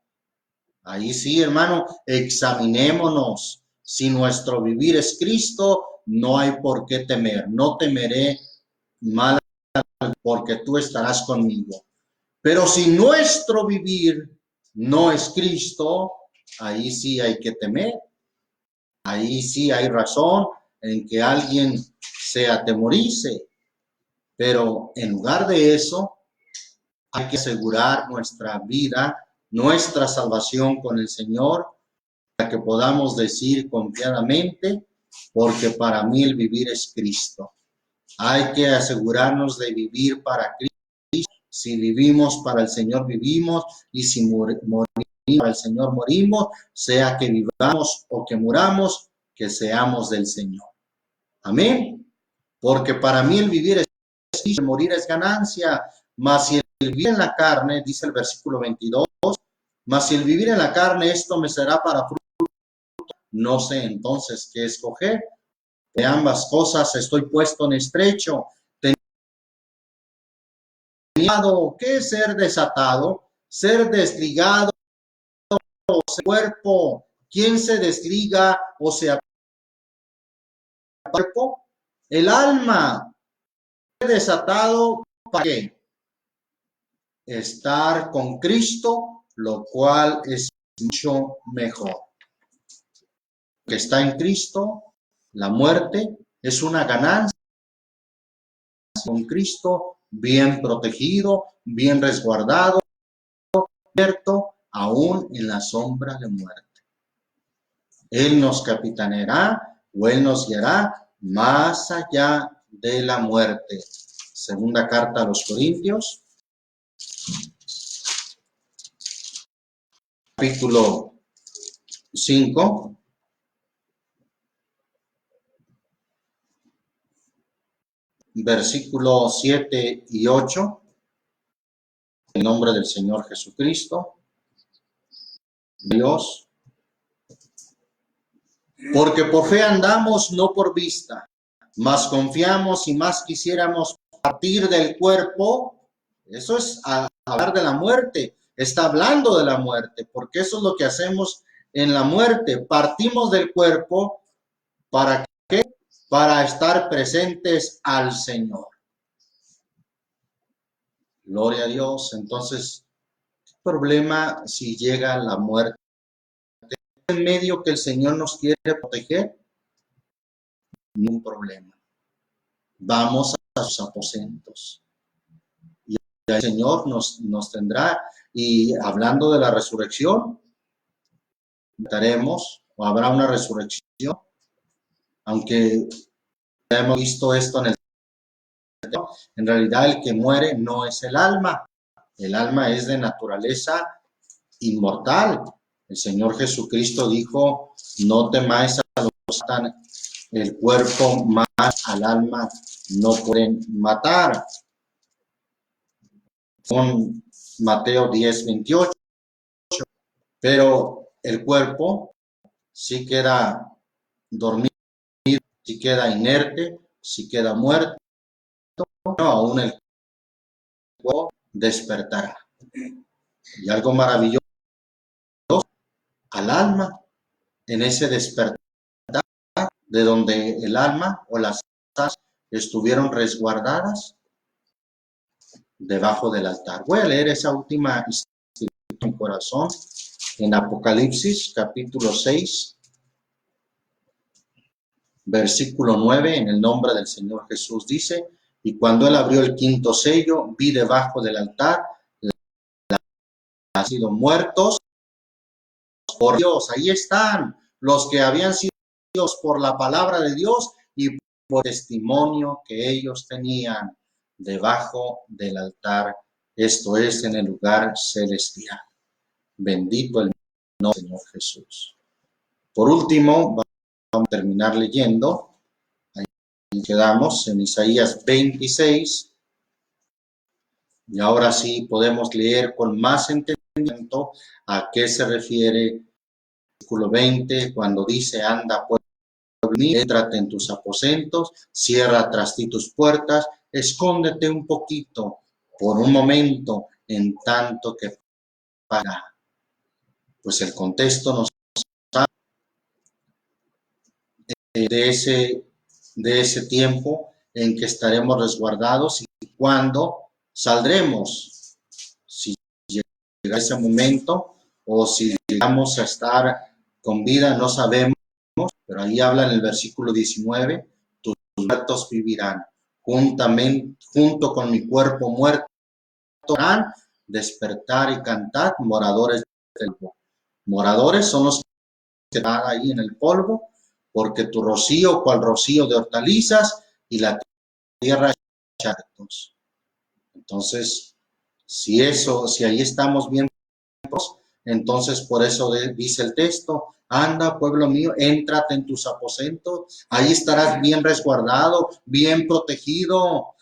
Ahí sí, hermano, examinémonos. Si nuestro vivir es Cristo, no hay por qué temer. No temeré mal porque tú estarás conmigo. Pero si nuestro vivir no es Cristo, ahí sí hay que temer. Ahí sí hay razón en que alguien se atemorice. Pero en lugar de eso, hay que asegurar nuestra vida, nuestra salvación con el Señor, para que podamos decir confiadamente, porque para mí el vivir es Cristo. Hay que asegurarnos de vivir para Cristo. Si vivimos para el Señor, vivimos, y si morimos para el Señor, morimos, sea que vivamos o que muramos, que seamos del Señor. Amén. Porque para mí el vivir es Cristo, el morir es ganancia, mas si el vivir en la carne, dice el versículo 22, mas si el vivir en la carne, esto me será para fruto, no sé entonces qué escoger. De ambas cosas estoy puesto en estrecho. ¿Qué es ser desatado? Ser desligado, ser cuerpo. ¿Quién se desliga o se aparta del cuerpo? El alma. Ser desatado, ¿para qué? Estar con Cristo, lo cual es mucho mejor. Que está en Cristo, la muerte es una ganancia. Con Cristo, bien protegido, bien resguardado, cierto, aún en la sombra de muerte. Él nos capitaneará o Él nos guiará más allá de la muerte. Segunda carta a los Corintios, capítulo 5, versículos 7 y 8. En nombre del Señor Jesucristo, Dios. Porque por fe andamos, no por vista, mas confiamos y más quisiéramos partir del cuerpo. Eso es hablar de la muerte. Está hablando de la muerte, porque eso es lo que hacemos en la muerte. Partimos del cuerpo, ¿para qué? Para estar presentes al Señor. Gloria a Dios. Entonces, ¿qué problema si llega la muerte? En medio que el Señor nos quiere proteger, ningún problema. Vamos a sus aposentos. Y el Señor nos tendrá. Y hablando de la resurrección, estaremos, o habrá una resurrección, aunque ya hemos visto esto en realidad el que muere no es el alma es de naturaleza inmortal. El Señor Jesucristo dijo, no temáis a los que matan el cuerpo, más al alma no pueden matar. Con Mateo 10:28, pero el cuerpo sí queda dormido, sí queda inerte, sí queda muerto, no, aún el despertará. Y algo maravilloso al alma en ese despertar, de donde el alma o las almas estuvieron resguardadas debajo del altar. Voy a leer esa última historia en mi corazón en Apocalipsis capítulo 6, versículo 9, en el nombre del Señor Jesús dice: y cuando él abrió el quinto sello, vi debajo del altar han sido muertos por Dios. Ahí están los que habían sido por la palabra de Dios y por testimonio que ellos tenían debajo del altar, esto es, en el lugar celestial. Bendito el nombre del Señor Jesús. Por último, vamos a terminar leyendo. Ahí quedamos en Isaías 26. Y ahora sí podemos leer con más entendimiento a qué se refiere el versículo 20 cuando dice: anda, pueblo mío, éntrate en tus aposentos, cierra tras ti tus puertas, escóndete un poquito por un momento en tanto que para. Pues el contexto nos da de ese tiempo en que estaremos resguardados y cuando saldremos. Si llega ese momento o si llegamos a estar con vida, no sabemos, pero ahí habla en el versículo 19: tus muertos vivirán, junto con mi cuerpo muerto, harán despertar y cantar moradores del polvo. Moradores son los que están ahí en el polvo, porque tu rocío, cual rocío de hortalizas, y la tierra charcos. Entonces, si ahí estamos bien, entonces por eso dice el texto: anda, pueblo mío, éntrate en tus aposentos, ahí estarás bien resguardado, bien protegido.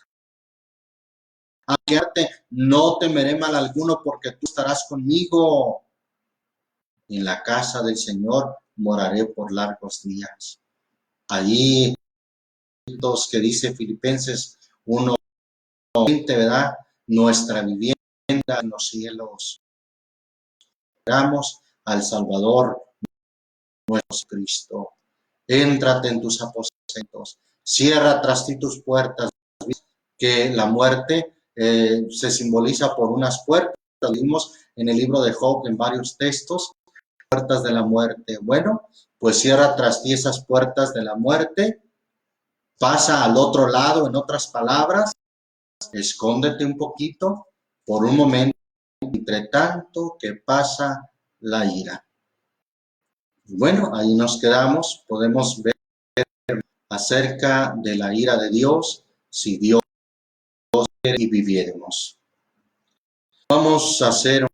No temeré mal alguno, porque tú estarás conmigo. En la casa del Señor moraré por largos días. Allí, los que dice Filipenses 1:20, ¿verdad? Nuestra vivienda en los cielos. Esperamos al Salvador nuestro Cristo. Éntrate en tus aposentos, cierra tras ti tus puertas, que la muerte se simboliza por unas puertas. Lo vimos en el libro de Job en varios textos, puertas de la muerte. Bueno, pues cierra tras ti esas puertas de la muerte, pasa al otro lado, en otras palabras, escóndete un poquito por un momento, entre tanto que pasa la ira. Bueno, ahí nos quedamos, podemos ver acerca de la ira de Dios, si Dios quiere y viviéramos. Vamos a hacer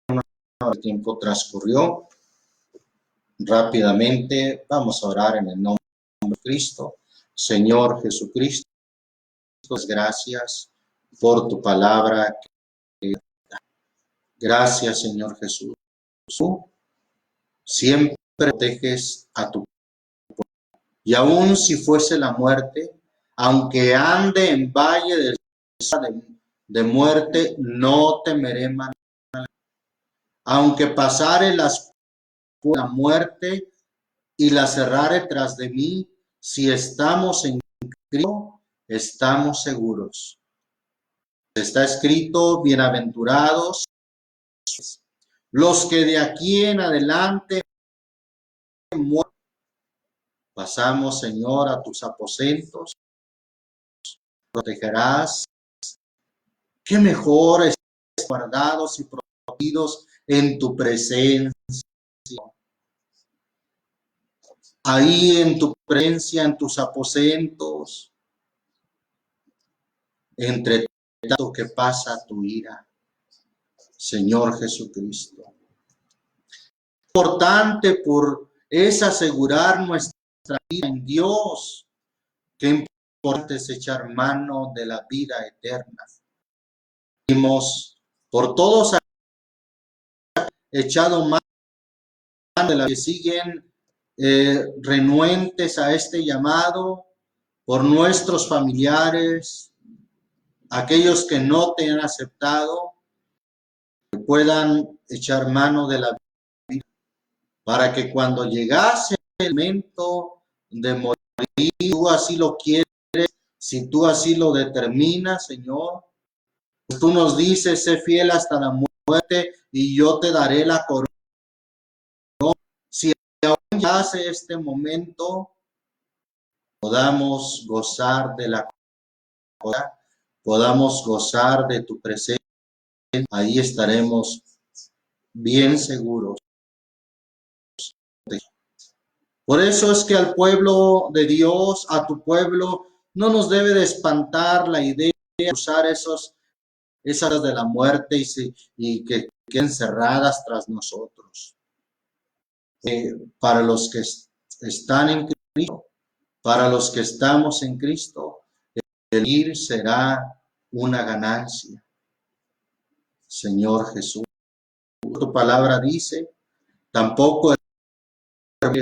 el tiempo transcurrió rápidamente. Vamos a orar en el nombre de Cristo. Señor Jesucristo, gracias por tu palabra. Gracias, Señor Jesús. Tú siempre proteges a tu pueblo. Y aun si fuese la muerte, aunque ande en valle de muerte, no temeré mal. Aunque pasare la muerte y la cerrare tras de mí, si estamos en Cristo, estamos seguros. Está escrito: bienaventurados los que de aquí en adelante mueren. Pasamos, Señor, a tus aposentos, protegerás. Qué mejor es guardados y protegidos en tu presencia. Ahí en tu presencia, en tus aposentos, entre tanto que pasa tu ira, Señor Jesucristo. Importante es asegurar nuestra vida en Dios. Qué importante es echar mano de la vida eterna. Por todos echado mano de la que siguen renuentes a este llamado, por nuestros familiares, aquellos que no te han aceptado, que puedan echar mano de la vida, para que cuando llegase el momento de morir, tú así lo quieres, si tú así lo determinas, Señor, pues tú nos dices, sé fiel hasta la muerte y yo te daré la corona. Si aún ya hace este momento, podamos gozar de la corona, podamos gozar de tu presencia, ahí estaremos bien seguros. Por eso es que al pueblo de Dios, a tu pueblo, no nos debe de espantar la idea de usar esas de la muerte y que queden cerradas tras nosotros. Para los que están en Cristo, para los que estamos en Cristo, el ir será una ganancia. Señor Jesús, tu palabra dice, tampoco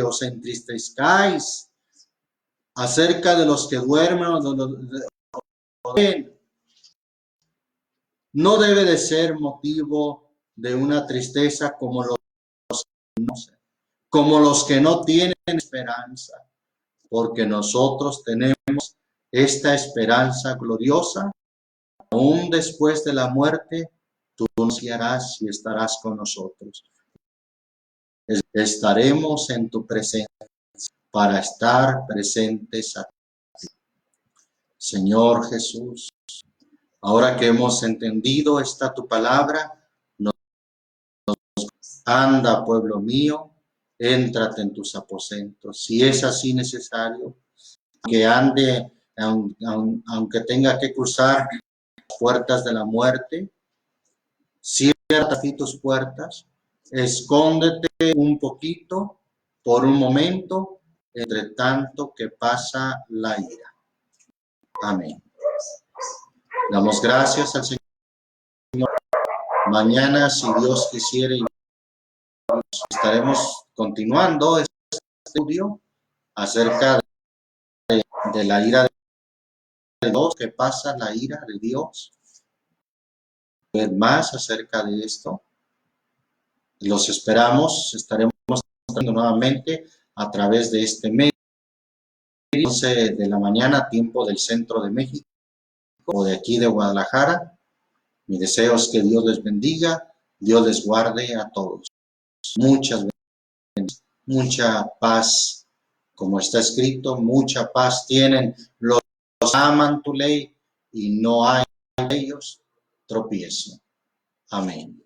os entristezcáis acerca de los que duermen o de los no debe de ser motivo de una tristeza como los que no tienen esperanza, porque nosotros tenemos esta esperanza gloriosa. Aún después de la muerte, tú nos guiarás y estarás con nosotros. Estaremos en tu presencia para estar presentes a ti. Señor Jesús, ahora que hemos entendido esta tu palabra, anda, pueblo mío, éntrate en tus aposentos. Si es así necesario, que ande, aunque tenga que cruzar las puertas de la muerte, cierra tus puertas, escóndete un poquito por un momento, entre tanto que pasa la ira. Amén. Damos gracias al Señor. Mañana, si Dios quisiere, estaremos continuando este estudio acerca de la ira de Dios, que pasa la ira de Dios. Ver más acerca de esto. Los esperamos, estaremos nuevamente a través de este medio, 11 de la mañana, tiempo del centro de México o de aquí de Guadalajara. Mi deseo es que Dios les bendiga, Dios les guarde a todos. Muchas bendiciones, mucha paz, como está escrito, mucha paz tienen los que aman tu ley y no hay en ellos tropiezo. Amén.